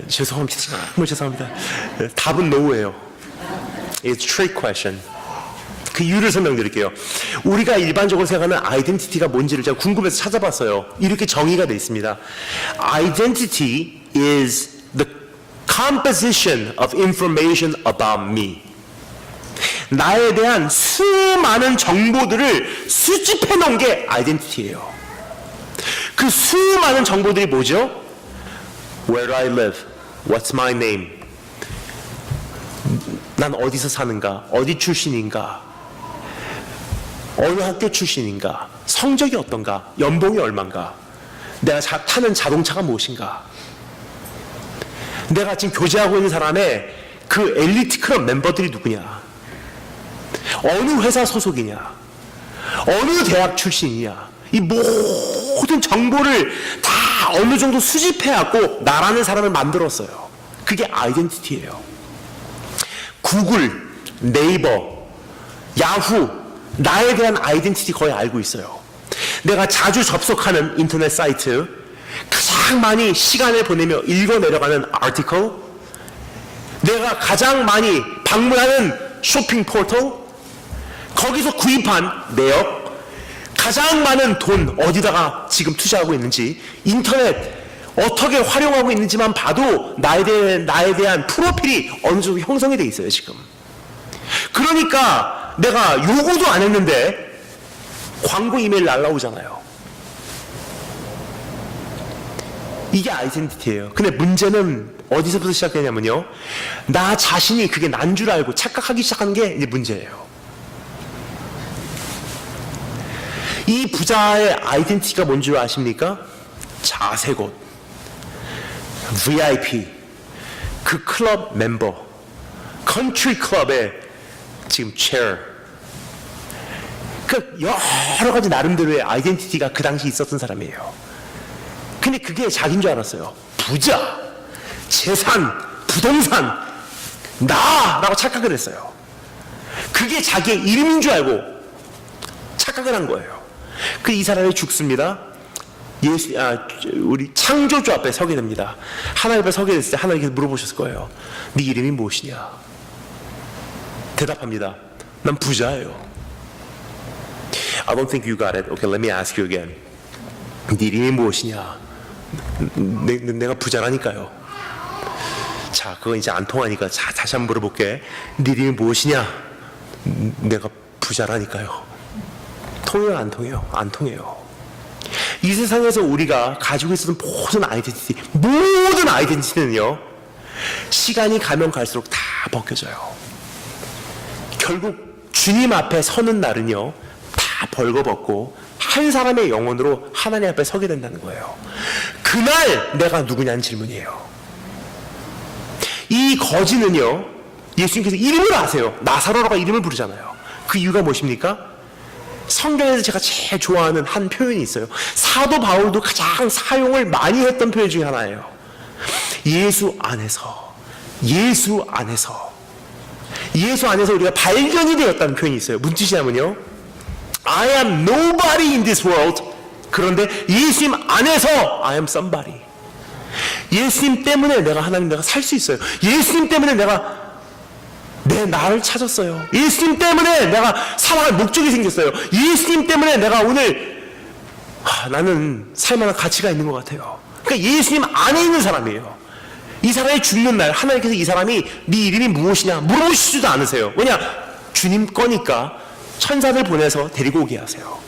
A: 죄송합니다. 정말 죄송합니다. 답은 no예요. It's a trick question. 그 이유를 설명드릴게요. 우리가 일반적으로 생각하는 아이덴티티가 뭔지를 제가 궁금해서 찾아봤어요. 이렇게 정의가 되어 있습니다. Identity is the composition of information about me. 나에 대한 수많은 정보들을 수집해 놓은 게 아이덴티티예요. 그 수많은 정보들이 뭐죠? Where do I live? What's my name? 난 어디서 사는가? 어디 출신인가? 어느 학교 출신인가? 성적이 어떤가? 연봉이 얼만가? 내가 타는 자동차가 무엇인가? 내가 지금 교제하고 있는 사람의 그 엘리트 클럽 멤버들이 누구냐? 어느 회사 소속이냐? 어느 대학 출신이냐? 이 모든 정보를 다 어느 정도 수집해갖고 나라는 사람을 만들었어요. 그게 아이덴티티예요. 구글, 네이버, 야후, 나에 대한 아이덴티티 거의 알고 있어요. 내가 자주 접속하는 인터넷 사이트, 가장 많이 시간을 보내며 읽어 내려가는 아티클, 내가 가장 많이 방문하는 쇼핑 포털, 거기서 구입한 내역, 가장 많은 돈 어디다가 지금 투자하고 있는지, 인터넷 어떻게 활용하고 있는지만 봐도 나에 대한 프로필이 어느 정도 형성이 돼 있어요, 지금. 그러니까 내가 요구도 안 했는데 광고 이메일 날라오잖아요. 이게 아이덴티티예요. 근데 문제는 어디서부터 시작되냐면요, 나 자신이 그게 난 줄 알고 착각하기 시작하는 게 이제 문제예요. 이 부자의 아이덴티티가 뭔 줄 아십니까? 자세곳, VIP, 그 클럽 멤버, 컨트리 클럽의 지금 체어, 그 여러 가지 나름대로의 아이덴티티가 그 당시 있었던 사람이에요. 근데 그게 자기인 줄 알았어요. 부자, 재산, 부동산, 나라고 착각을 했어요. 그게 자기의 이름인 줄 알고 착각을 한 거예요. 그 이 사람이 죽습니다. 우리 창조주 앞에 서게 됩니다. 하나님 앞에 서게 됐을 때 하나님께서 물어보셨을 거예요. 네 이름이 무엇이냐? 대답합니다. 난 부자예요. I don't think you got it. Okay, let me ask you again. 네 이름이 무엇이냐? 내가 부자라니까요. 자, 그건 이제 안 통하니까 다시 한번 물어볼게. 네 이름이 무엇이냐? 내가 부자라니까요. 통해요, 안 통해요? 안 통해요. 이 세상에서 우리가 가지고 있었던 모든 아이덴티티는요, 시간이 가면 갈수록 다 벗겨져요. 결국 주님 앞에 서는 날은요, 다 벌거벗고 한 사람의 영혼으로 하나님 앞에 서게 된다는 거예요. 그날 내가 누구냐는 질문이에요. 이 거지는요, 예수님께서 이름을 아세요. 나사로라고 이름을 부르잖아요. 그 이유가 무엇입니까? 성경에서 제가 제일 좋아하는 한 표현이 있어요. 사도 바울도 가장 사용을 많이 했던 표현 중에 하나예요. 예수 안에서 우리가 발견이 되었다는 표현이 있어요. 무슨 뜻이냐면요, I am nobody in this world. 그런데 예수님 안에서 I am somebody. 예수님 때문에 내가 살 수 있어요. 예수님 때문에 내가 내 나를 찾았어요. 예수님 때문에 내가 살아갈 목적이 생겼어요. 예수님 때문에 내가 오늘 나는 살만한 가치가 있는 것 같아요. 그러니까 예수님 안에 있는 사람이에요. 이 사람이 죽는 날 하나님께서 이 사람이 네 이름이 무엇이냐 물어보시지도 않으세요. 왜냐? 주님 거니까 천사들 보내서 데리고 오게 하세요.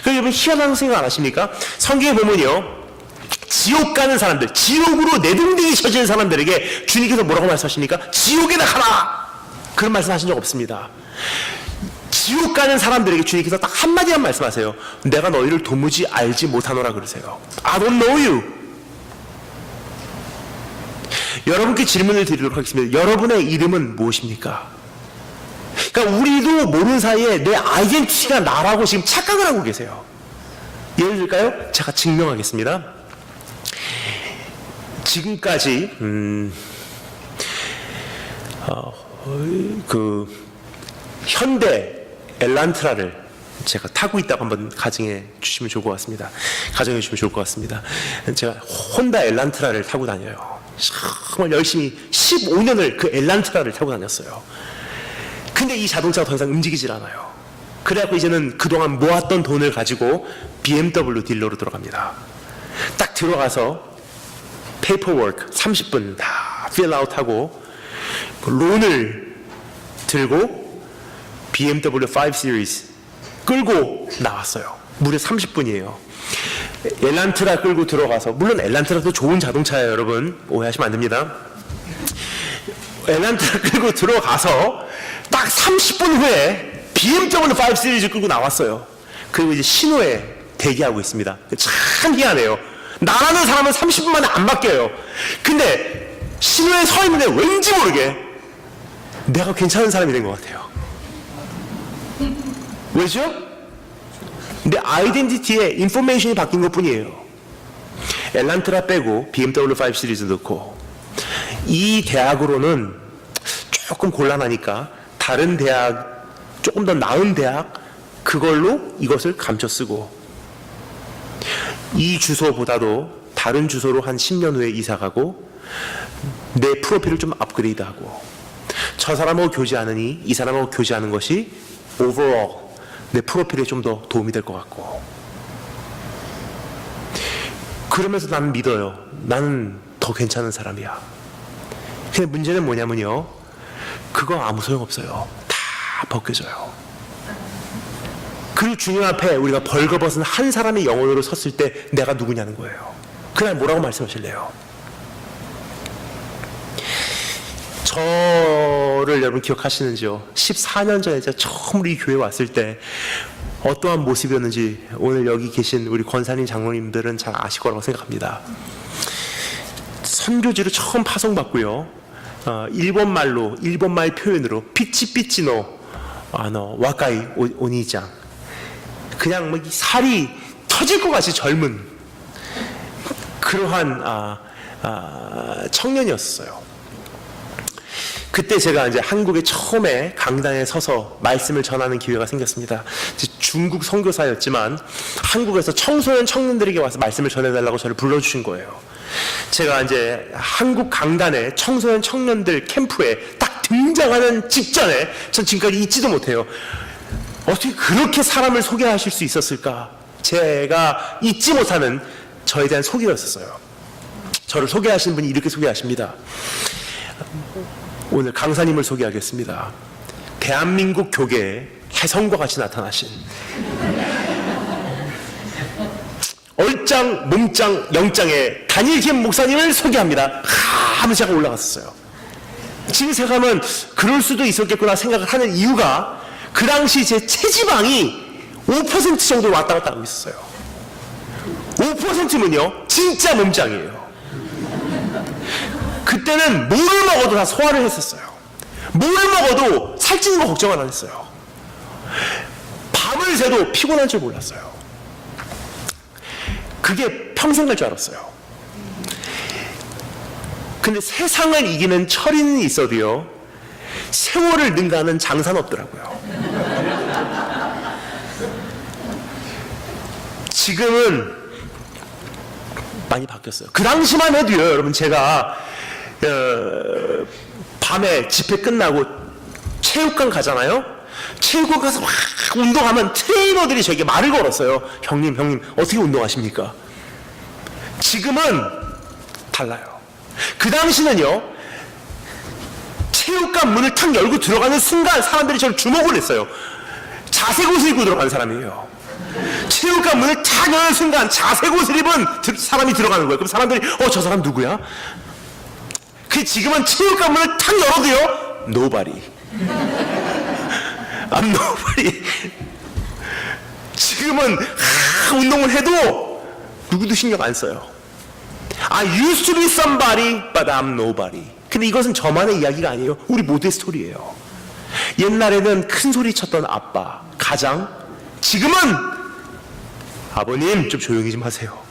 A: 그러니까 여러분 희한한 생각 안 하십니까? 성경에 보면요, 지옥 가는 사람들, 지옥으로 내동댕이 쳐지는 사람들에게 주님께서 뭐라고 말씀하십니까? 지옥에나 가라! 그런 말씀 하신 적 없습니다. 지옥 가는 사람들에게 주님께서 딱 한마디만 말씀하세요. 내가 너희를 도무지 알지 못하노라 그러세요. I don't know you. 여러분께 질문을 드리도록 하겠습니다. 여러분의 이름은 무엇입니까? 그러니까 우리도 모르는 사이에 내 아이덴티티가 나라고 지금 착각을 하고 계세요. 예를 들까요? 제가 증명하겠습니다. 지금까지 그 현대 엘란트라를 제가 타고 있다고 한번 가정해 주시면 좋을 것 같습니다. 가정해 주시면 좋을 것 같습니다. 제가 혼다 엘란트라를 타고 다녀요. 정말 열심히 15년을 그 엘란트라를 타고 다녔어요. 근데 이 자동차가 더 이상 움직이질 않아요. 그래갖고 이제는 그동안 모았던 돈을 가지고 BMW 딜러로 들어갑니다. 딱 들어가서 페이퍼워크 30분 다 필아웃하고 론을 들고 BMW 5 시리즈 끌고 나왔어요. 무려 30분이에요. 엘란트라 끌고 들어가서, 물론 엘란트라도 좋은 자동차예요, 여러분. 오해하시면 안 됩니다. 엘란트라 끌고 들어가서 딱 30분 후에 BMW 5 시리즈 끌고 나왔어요. 그리고 이제 신호에 대기하고 있습니다. 참 희한해요. 나라는 사람은 30분 만에 안 바뀌어요. 근데 신호에 서 있는데 왠지 모르게 내가 괜찮은 사람이 된 것 같아요. 왜죠? 내 아이덴티티에 인포메이션이 바뀐 것 뿐이에요. 엘란트라 빼고 BMW 5 시리즈 넣고, 이 대학으로는 조금 곤란하니까 다른 대학, 조금 더 나은 대학, 그걸로 이것을 감춰 쓰고, 이 주소보다도 다른 주소로 한 10년 후에 이사 가고, 내 프로필을 좀 업그레이드하고, 저 사람하고 교제하느니 이 사람하고 교제하는 것이 overall 내 프로필에 좀 더 도움이 될 것 같고. 그러면서 나는 믿어요. 나는 더 괜찮은 사람이야. 근데 문제는 뭐냐면요, 그거 아무 소용없어요. 다 벗겨져요. 그 주님 앞에 우리가 벌거벗은 한 사람의 영혼으로 섰을 때 내가 누구냐는 거예요. 그날 뭐라고 말씀하실래요? 저를 여러분 기억하시는지요? 14년 전에 제가 처음으로 이 교회에 왔을 때 어떠한 모습이었는지 오늘 여기 계신 우리 권사님 장로님들은 잘 아실 거라고 생각합니다. 선교지로 처음 파송받고요, 일본말 표현으로 피치피치노 와카이 오니장, 그냥 뭐 살이 터질 것 같이 젊은 그러한 청년이었어요. 그때 제가 이제 한국에 처음에 강당에 서서 말씀을 전하는 기회가 생겼습니다. 중국 선교사였지만 한국에서 청소년 청년들에게 와서 말씀을 전해달라고 저를 불러주신 거예요. 제가 이제 한국 강단에 청소년 청년들 캠프에 딱 등장하는 직전에 전 지금까지 잊지도 못해요. 어떻게 그렇게 사람을 소개하실 수 있었을까? 제가 잊지 못하는 저에 대한 소개였었어요. 저를 소개하시는 분이 이렇게 소개하십니다. 오늘 강사님을 소개하겠습니다. 대한민국 교계의 혜성과 같이 나타나신 얼짱, 몸짱, 영짱의 단일김 목사님을 소개합니다. 하면서 제가 올라갔었어요. 지금 생각하면 그럴 수도 있었겠구나 생각을 하는 이유가 그 당시 제 체지방이 5% 정도 왔다 갔다 하고 있었어요. 5%면요 진짜 몸짱이에요. 그때는 뭐를 먹어도 다 소화를 했었어요. 뭘 먹어도 살찌는 거 걱정을 안 했어요. 밤을 새도 피곤한 줄 몰랐어요. 그게 평생 갈 줄 알았어요. 근데 세상을 이기는 철인이 있어도요, 세월을 능가하는 장사는 없더라고요. 지금은 많이 바뀌었어요. 그 당시만 해도요, 여러분, 제가 밤에 집회 끝나고 체육관 가잖아요. 체육관 가서 막 운동하면 트레이너들이 저에게 말을 걸었어요. 형님 어떻게 운동하십니까? 지금은 달라요. 그 당시는요, 체육관 문을 탁 열고 들어가는 순간 사람들이 저를 주목을 했어요. 자색 옷을 입고 들어가는 사람이에요. 체육관 문을 탁 여는 순간 자색 옷을 입은 사람이 들어가는 거예요. 그럼 사람들이 저 사람 누구야? 그 지금은 체육관 문을 탁 열어도요, nobody. I'm nobody. 지금은 운동을 해도 누구도 신경 안 써요. I used to be somebody, but I'm nobody. 근데 이것은 저만의 이야기가 아니에요. 우리 모두의 스토리예요. 옛날에는 큰 소리 쳤던 아빠, 가장, 지금은 아버님 좀 조용히 좀 하세요.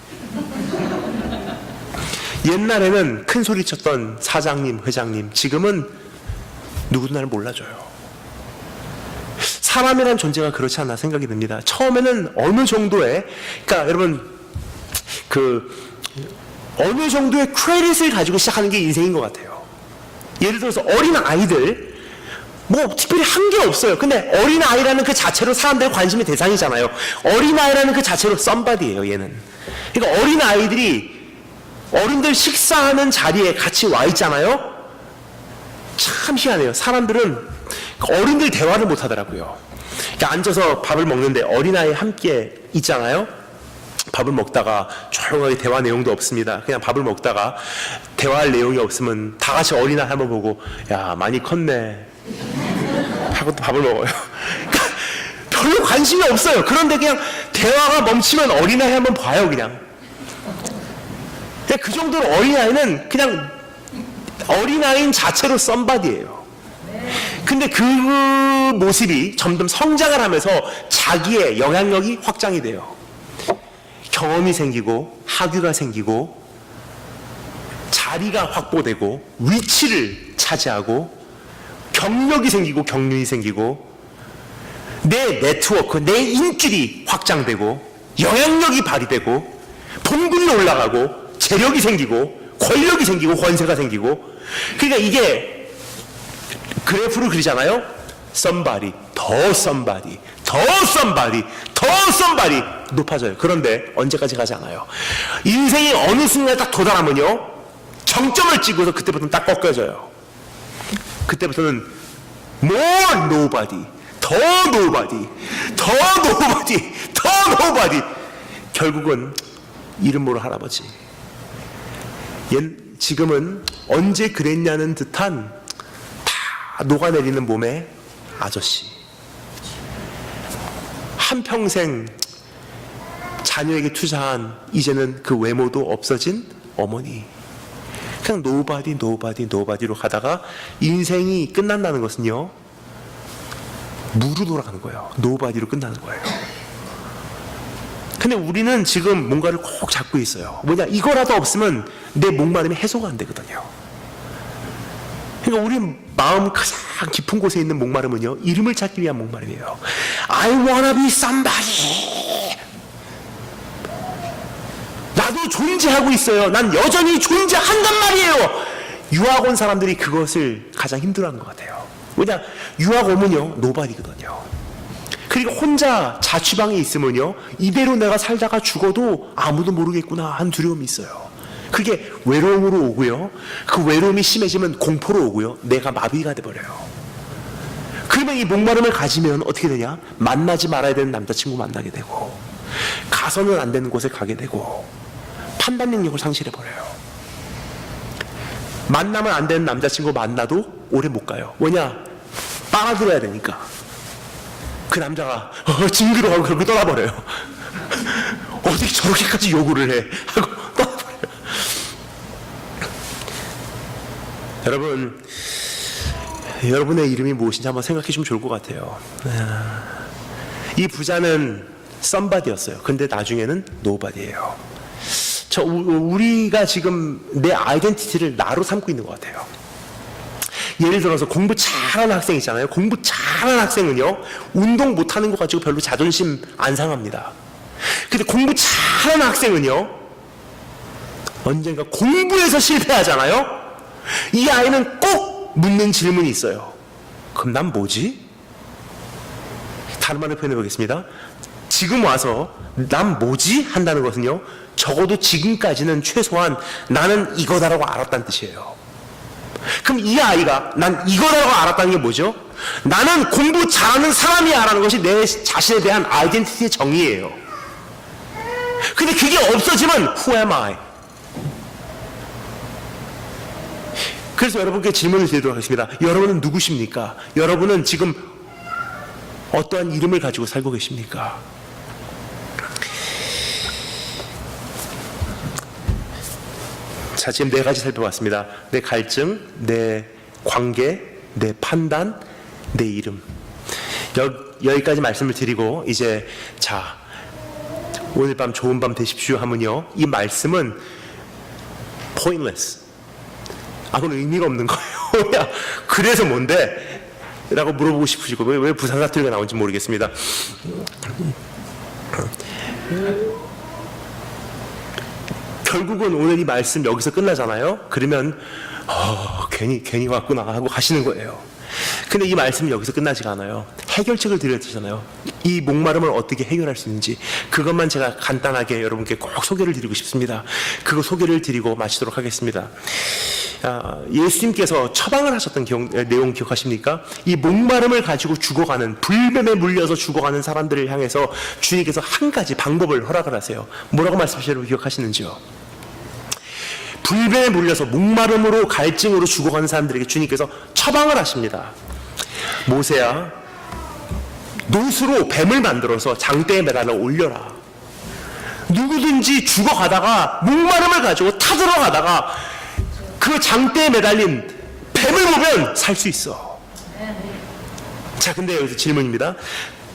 A: 옛날에는 큰 소리 쳤던 사장님, 회장님, 지금은 누구도 나를 몰라줘요. 사람이란 존재가 그렇지 않나 생각이 듭니다. 처음에는 어느 정도의, 그러니까 여러분, 어느 정도의 크레딧을 가지고 시작하는 게 인생인 것 같아요. 예를 들어서 어린 아이들, 뭐 특별히 한 게 없어요. 근데 어린 아이라는 그 자체로 사람들의 관심의 대상이잖아요. 어린 아이라는 그 자체로 썸바디예요, 얘는. 그러니까 어린 아이들이 어른들 식사하는 자리에 같이 와 있잖아요. 참 희한해요. 사람들은 어른들 대화를 못 하더라고요. 그러니까 앉아서 밥을 먹는데 어린아이 함께 있잖아요. 밥을 먹다가 조용하게 대화 내용도 없습니다. 그냥 밥을 먹다가 대화할 내용이 없으면 다 같이 어린아이 한번 보고, 야, 많이 컸네 하고 또 밥을 먹어요. 그러니까 별로 관심이 없어요. 그런데 그냥 대화가 멈추면 어린아이 한번 봐요. 그냥 그 정도로 어린아이는 그냥 어린아이인 자체로 썸바디예요. 근데 그 모습이 점점 성장을 하면서 자기의 영향력이 확장이 돼요. 경험이 생기고 학위가 생기고 자리가 확보되고 위치를 차지하고 경력이 생기고 경륜이 생기고 내 네트워크, 내 인줄이 확장되고 영향력이 발휘되고 봉급이 올라가고 재력이 생기고 권력이 생기고 권세가 생기고, 그러니까 이게 그래프로 그리잖아요. somebody, 더 somebody, 더 더 somebody 높아져요. 그런데 언제까지 가지 않아요. 인생이 어느 순간에 딱 도달하면요, 정점을 찍어서 그때부터는 딱 꺾여져요. 그때부터는 more nobody, 더 nobody, 결국은 이름 모를 할아버지. 지금은 언제 그랬냐는 듯한 다 녹아내리는 몸의 아저씨. 한평생 자녀에게 투자한 이제는 그 외모도 없어진 어머니. 그냥 nobody로 가다가 인생이 끝난다는 것은요, 무로 돌아가는 거예요. nobody로 끝나는 거예요. 근데 우리는 지금 뭔가를 꼭 잡고 있어요. 뭐냐, 이거라도 없으면 내 목마름이 해소가 안 되거든요. 그러니까 우리 마음 가장 깊은 곳에 있는 목마름은요, 이름을 찾기 위한 목마름이에요. I wanna be somebody. 나도 존재하고 있어요. 난 여전히 존재한단 말이에요. 유학 온 사람들이 그것을 가장 힘들어하는 것 같아요. 왜냐, 유학 오면요, nobody거든요. 그리고 혼자 자취방에 있으면요, 이대로 내가 살다가 죽어도 아무도 모르겠구나 하는 두려움이 있어요. 그게 외로움으로 오고요, 그 외로움이 심해지면 공포로 오고요, 내가 마비가 돼버려요. 그러면 이 목마름을 가지면 어떻게 되냐? 만나지 말아야 되는 남자친구 만나게 되고, 가서는 안 되는 곳에 가게 되고, 판단 능력을 상실해버려요. 만나면 안 되는 남자친구 만나도 오래 못 가요. 왜냐? 빨아들여야 되니까. 그 남자가 징그러워하고 그렇게 떠나버려요. 어떻게 저렇게까지 요구를 해? 하고 떠나버려요. 여러분, 여러분의 이름이 무엇인지 한번 생각해 주면 좋을 것 같아요. 이 부자는 somebody였어요. 근데 나중에는 nobody예요. 우리가 지금 내 아이덴티티를 나로 삼고 있는 것 같아요. 예를 들어서 공부 잘하는 학생 있잖아요. 공부 잘하는 학생은요, 운동 못하는 거 가지고 별로 자존심 안 상합니다. 근데 공부 잘하는 학생은요, 언젠가 공부에서 실패하잖아요. 이 아이는 꼭 묻는 질문이 있어요. 그럼 난 뭐지? 다른 말로 표현해 보겠습니다. 지금 와서 난 뭐지? 한다는 것은요, 적어도 지금까지는 최소한 나는 이거다라고 알았다는 뜻이에요. 그럼 이 아이가 난 이거라고 알았다는 게 뭐죠? 나는 공부 잘하는 사람이야 라는 것이 내 자신에 대한 아이덴티티의 정의예요. 근데 그게 없어지면 Who am I? 그래서 여러분께 질문을 드리도록 하겠습니다. 여러분은 누구십니까? 여러분은 지금 어떠한 이름을 가지고 살고 계십니까? 자, 지금 네 가지 살펴봤습니다. 내 갈증, 내 관계, 내 판단, 내 이름. 여기까지 말씀을 드리고 이제 자, 오늘 밤 좋은 밤 되십시오 하면요, 이 말씀은 pointless. 그건 의미가 없는 거예요. 그래서 뭔데? 라고 물어보고 싶으시고, 왜 부산 사투리가 나온지 모르겠습니다. 결국은 오늘 이 말씀 여기서 끝나잖아요. 그러면 괜히 왔구나 하고 가시는 거예요. 근데 이 말씀이 여기서 끝나지가 않아요. 해결책을 드렸잖아요. 이 목마름을 어떻게 해결할 수 있는지, 그것만 제가 간단하게 여러분께 꼭 소개를 드리고 싶습니다. 그거 소개를 드리고 마치도록 하겠습니다. 예수님께서 처방을 하셨던 내용 기억하십니까? 이 목마름을 가지고 죽어가는, 불뱀에 물려서 죽어가는 사람들을 향해서 주님께서 한 가지 방법을 허락을 하세요. 뭐라고 말씀하시는지 기억하시는지요? 불뱀에 물려서 목마름으로 갈증으로 죽어가는 사람들에게 주님께서 처방을 하십니다. 모세야, 노수로 뱀을 만들어서 장대에 매달아 올려라. 누구든지 죽어가다가 목마름을 가지고 타들어가다가 그 장대에 매달린 뱀을 보면 살 수 있어. 자, 근데 여기서 질문입니다.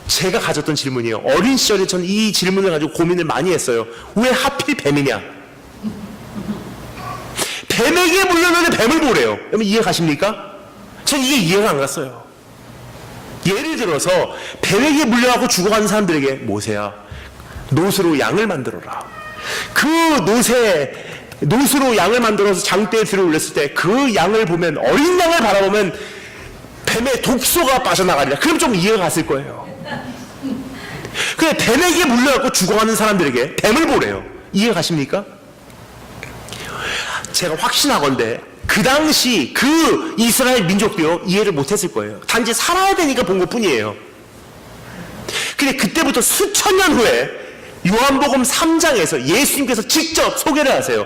A: 제가 가졌던 질문이에요. 어린 시절에 전 이 질문을 가지고 고민을 많이 했어요. 왜 하필 뱀이냐? 뱀에게 물렸는데 뱀을 보래요. 여러분 이해 가십니까? 전 이게 이해가 안 갔어요. 예를 들어서 뱀에게 물려갖고 죽어가는 사람들에게 모세야, 노수로 양을 만들어라. 그 노수로 양을 만들어서 장대에 들어 올렸을 때 그 양을 보면, 어린 양을 바라보면 뱀의 독소가 빠져나가리라. 그럼 좀 이해가 갔을 거예요. 그냥 뱀에게 물려갖고 죽어가는 사람들에게 뱀을 보래요. 이해 가십니까? 제가 확신하건대 그 당시 그 이스라엘 민족도요 이해를 못했을 거예요. 단지 살아야 되니까 본 것뿐이에요. 근데 그때부터 수천 년 후에 요한복음 3장에서 예수님께서 직접 소개를 하세요.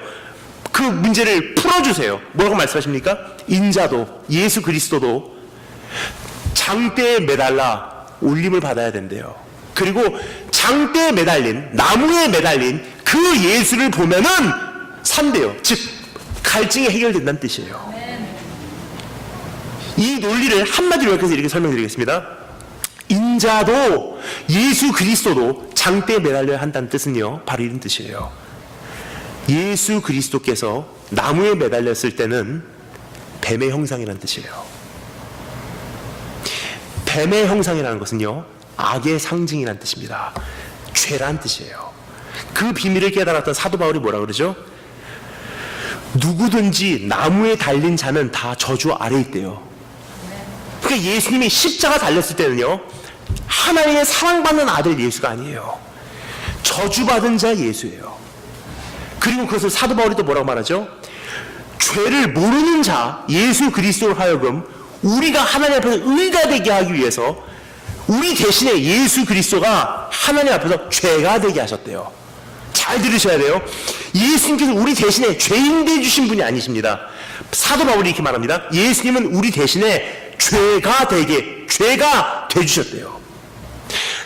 A: 그 문제를 풀어주세요. 뭐라고 말씀하십니까? 인자도 예수 그리스도도 장대에 매달라 울림을 받아야 된대요. 그리고 장대에 매달린, 나무에 매달린 그 예수를 보면은 산대요. 즉 갈증이 해결된다는 뜻이에요. 이 논리를 한마디로 요약해서 이렇게 설명드리겠습니다. 인자도 예수 그리스도도 장대에 매달려야 한다는 뜻은요 바로 이런 뜻이에요. 예수 그리스도께서 나무에 매달렸을 때는 뱀의 형상이라는 뜻이에요. 뱀의 형상이라는 것은요 악의 상징이라는 뜻입니다. 죄라는 뜻이에요. 그 비밀을 깨달았던 사도 바울이 뭐라 그러죠? 누구든지 나무에 달린 자는 다 저주 아래 있대요. 그러니까 예수님이 십자가 달렸을 때는요 하나님의 사랑받는 아들 예수가 아니에요. 저주받은 자 예수예요. 그리고 그것을 사도 바울이 또 뭐라고 말하죠? 죄를 모르는 자 예수 그리스도로 하여금 우리가 하나님 앞에서 의가 되게 하기 위해서 우리 대신에 예수 그리스도가 하나님 앞에서 죄가 되게 하셨대요. 잘 들으셔야 돼요. 예수님께서 우리 대신에 죄인 되주신 분이 아니십니다. 사도 바울이 이렇게 말합니다. 예수님은 우리 대신에 죄가 되주셨대요.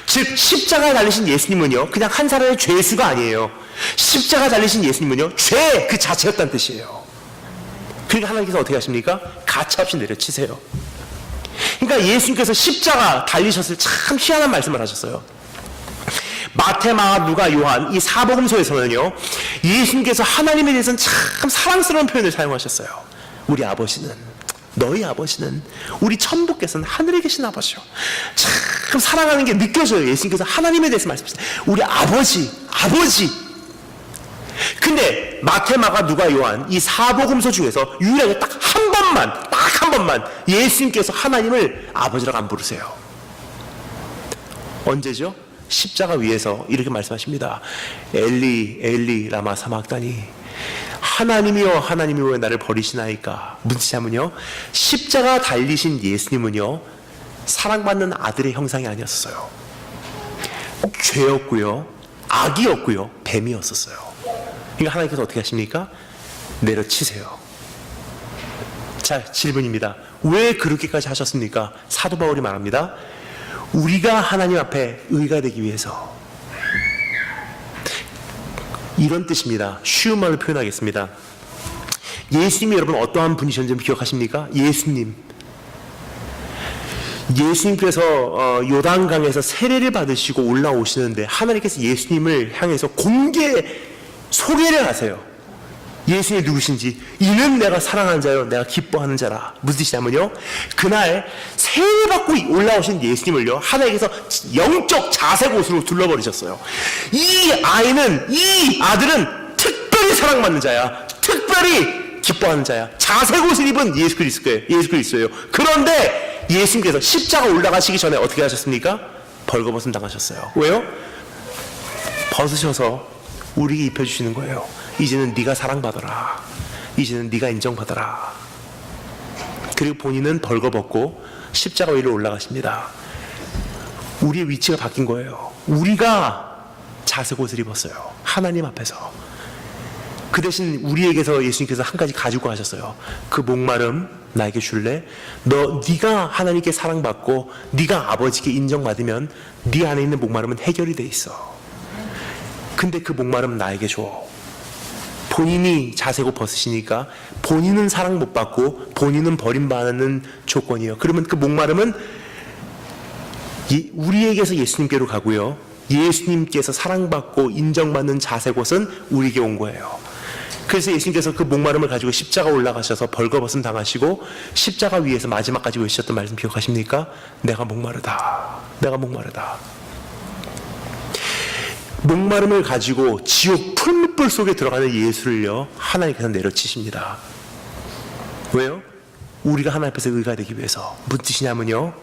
A: 즉 십자가에 달리신 예수님은요 그냥 한 사람의 죄수가 아니에요. 십자가 달리신 예수님은요 죄 그 자체였다는 뜻이에요. 그러니까 하나님께서 어떻게 하십니까? 가차없이 내려치세요. 그러니까 예수님께서 십자가 달리셨을 때 참 희한한 말씀을 하셨어요. 마태, 마가, 누가, 요한 이 사복음서에서는요 예수님께서 하나님에 대해서는 참 사랑스러운 표현을 사용하셨어요. 우리 아버지는, 너희 아버지는, 우리 천부께서는 하늘에 계신 아버지요. 참 사랑하는 게 느껴져요. 예수님께서 하나님에 대해서 말씀하셨어요. 우리 아버지. 근데 마태, 마가, 누가, 요한 이 사복음서 중에서 유일하게 딱 한 번만 예수님께서 하나님을 아버지라고 안 부르세요. 언제죠? 십자가 위에서 이렇게 말씀하십니다. 엘리 엘리 라마 사막다니 하나님이여 하나님이 왜 나를 버리시나이까. 무슨 뜻이냐면요 십자가 달리신 예수님은요 사랑받는 아들의 형상이 아니었어요. 죄였고요 악이었고요 뱀이었었어요. 그러니까 하나님께서 어떻게 하십니까? 내려치세요. 자 질문입니다. 왜 그렇게까지 하셨습니까? 사도 바울이 말합니다. 우리가 하나님 앞에 의가 되기 위해서. 이런 뜻입니다. 쉬운 말로 표현하겠습니다. 예수님이 여러분 어떠한 분이셨는지 기억하십니까? 예수님께서 요단강에서 세례를 받으시고 올라오시는데 하나님께서 예수님을 향해서 공개 소개를 하세요. 예수님이 누구신지. 이는 내가 사랑하는 자요 내가 기뻐하는 자라. 무슨 뜻이냐면요 그날 세례받고 올라오신 예수님을요 하나님께서 영적 자색옷으로 둘러버리셨어요. 이 아들은 특별히 사랑받는 자야. 특별히 기뻐하는 자야. 자색옷을 입은 예수 그리스도예요. 그런데 예수님께서 십자가 올라가시기 전에 어떻게 하셨습니까? 벌거벗음 당하셨어요. 왜요? 벗으셔서 우리에게 입혀주시는 거예요. 이제는 네가 사랑받아라. 이제는 네가 인정받아라. 그리고 본인은 벌거벗고 십자가 위로 올라가십니다. 우리의 위치가 바뀐 거예요. 우리가 자색옷을 입었어요. 하나님 앞에서. 그 대신 우리에게서 예수님께서 한 가지 가지고 가셨어요. 그 목마름 나에게 줄래? 네가 하나님께 사랑받고 네가 아버지께 인정받으면 네 안에 있는 목마름은 해결이 돼 있어. 근데 그 목마름 나에게 줘. 본인이 자색옷 벗으시니까 본인은 사랑 못 받고 본인은 버림받는 조건이에요. 그러면 그 목마름은 우리에게서 예수님께로 가고요. 예수님께서 사랑받고 인정받는 자색옷은 우리에게 온 거예요. 그래서 예수님께서 그 목마름을 가지고 십자가 올라가셔서 벌거벗음 당하시고 십자가 위에서 마지막까지 외치셨던 말씀 기억하십니까? 내가 목마르다. 내가 목마르다. 목마름을 가지고 지옥 풀무불 속에 들어가는 예수를요 하나님께서 내려치십니다. 왜요? 우리가 하나님 앞에서 의가 되기 위해서. 무슨 뜻이냐면요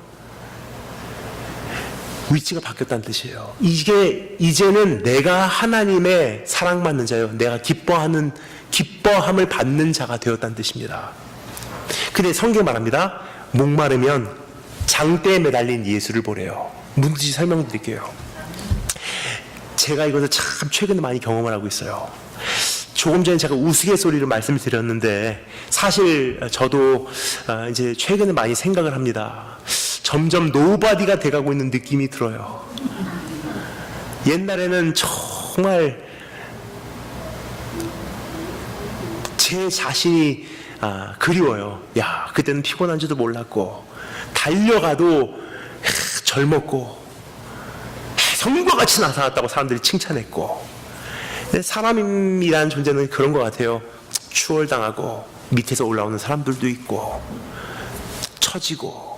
A: 위치가 바뀌었다는 뜻이에요. 이게 이제는 내가 하나님의 사랑받는 자요, 내가 기뻐함을 받는 자가 되었다는 뜻입니다. 근데 성경 말합니다. 목마르면 장대에 매달린 예수를 보래요. 뭔지 설명드릴게요. 제가 이것을 참 최근에 많이 경험을 하고 있어요. 조금 전에 제가 우스갯소리로 말씀을 드렸는데, 사실 저도 이제 최근에 많이 생각을 합니다. 점점 노바디가 돼가고 있는 느낌이 들어요. 옛날에는 정말 제 자신이 그리워요. 야, 그때는 피곤한지도 몰랐고, 달려가도 젊었고, 성과 같이 나타났다고 사람들이 칭찬했고. 근데 사람이라는 존재는 그런 것 같아요. 추월당하고 밑에서 올라오는 사람들도 있고, 처지고,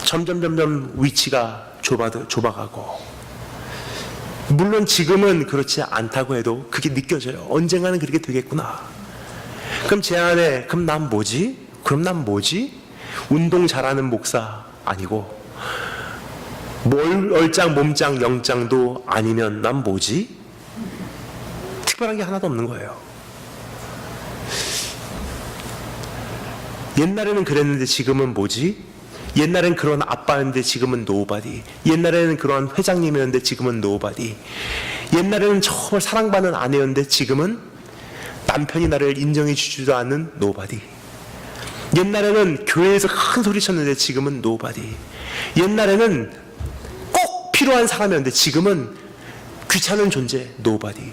A: 점점 위치가 좁아가고. 물론 지금은 그렇지 않다고 해도 그게 느껴져요. 언젠가는 그렇게 되겠구나. 그럼 제 안에, 그럼 난 뭐지? 운동 잘하는 목사 아니고, 얼짱 몸짱 영짱도 아니면 난 뭐지? 특별한 게 하나도 없는 거예요. 옛날에는 그랬는데 지금은 뭐지? 옛날엔 그런 아빠였는데 지금은 노바디. 옛날에는 그런 회장님이었는데 지금은 노바디. 옛날에는 정말 사랑받는 아내였는데 지금은 남편이 나를 인정해 주지도 않는 노바디. 옛날에는 교회에서 큰 소리 쳤는데 지금은 노바디. 옛날에는 꼭 필요한 사람이었는데 지금은 귀찮은 존재, 노바디.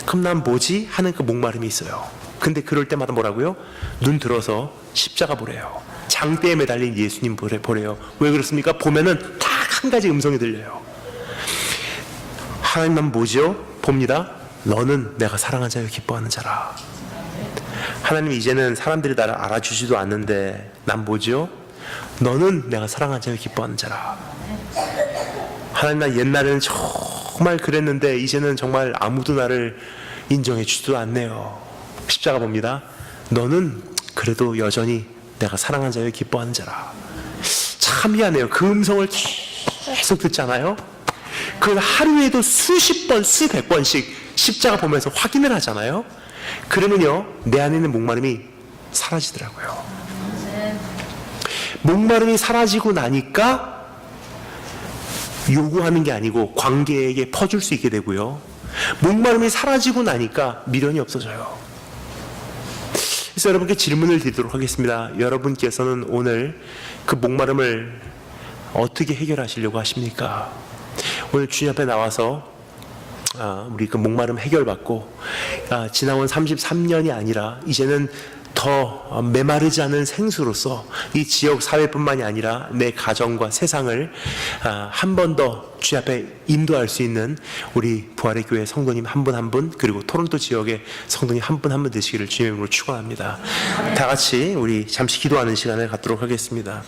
A: 그럼 난 뭐지? 하는 그 목마름이 있어요. 근데 그럴 때마다 뭐라고요? 눈 들어서 십자가 보래요. 장대에 매달린 예수님 보래요. 왜 그렇습니까? 보면은 딱 한 가지 음성이 들려요. 하나님, 난 뭐죠? 봅니다. 너는 내가 사랑한 자여 기뻐하는 자라. 하나님, 이제는 사람들이 나를 알아주지도 않는데 난 뭐죠? 너는 내가 사랑한 자여 기뻐하는 자라. 하나님, 난 옛날에는 정말 그랬는데 이제는 정말 아무도 나를 인정해 주지도 않네요. 십자가 봅니다. 너는 그래도 여전히 내가 사랑한 자여 기뻐하는 자라. 참 미안해요. 그 음성을 계속 듣잖아요. 그 하루에도 수십 번, 수백 번씩 십자가 보면서 확인을 하잖아요. 그러면요, 내 안에 있는 목마름이 사라지더라고요. 목마름이 사라지고 나니까 요구하는 게 아니고 관계에게 퍼줄 수 있게 되고요. 목마름이 사라지고 나니까 미련이 없어져요. 그래서 여러분께 질문을 드리도록 하겠습니다. 여러분께서는 오늘 그 목마름을 어떻게 해결하시려고 하십니까? 오늘 주님 앞에 나와서 우리 그 목마름 해결받고 지나온 33년이 아니라 이제는 더 메마르지 않은 생수로서 이 지역 사회뿐만이 아니라 내 가정과 세상을 한 번 더 주님 앞에 인도할 수 있는 우리 부활의 교회 성도님 한 분 한 분, 그리고 토론토 지역의 성도님 한 분 한 분 되시기를 주님의 이름으로 축원합니다. 다 같이 우리 잠시 기도하는 시간을 갖도록 하겠습니다.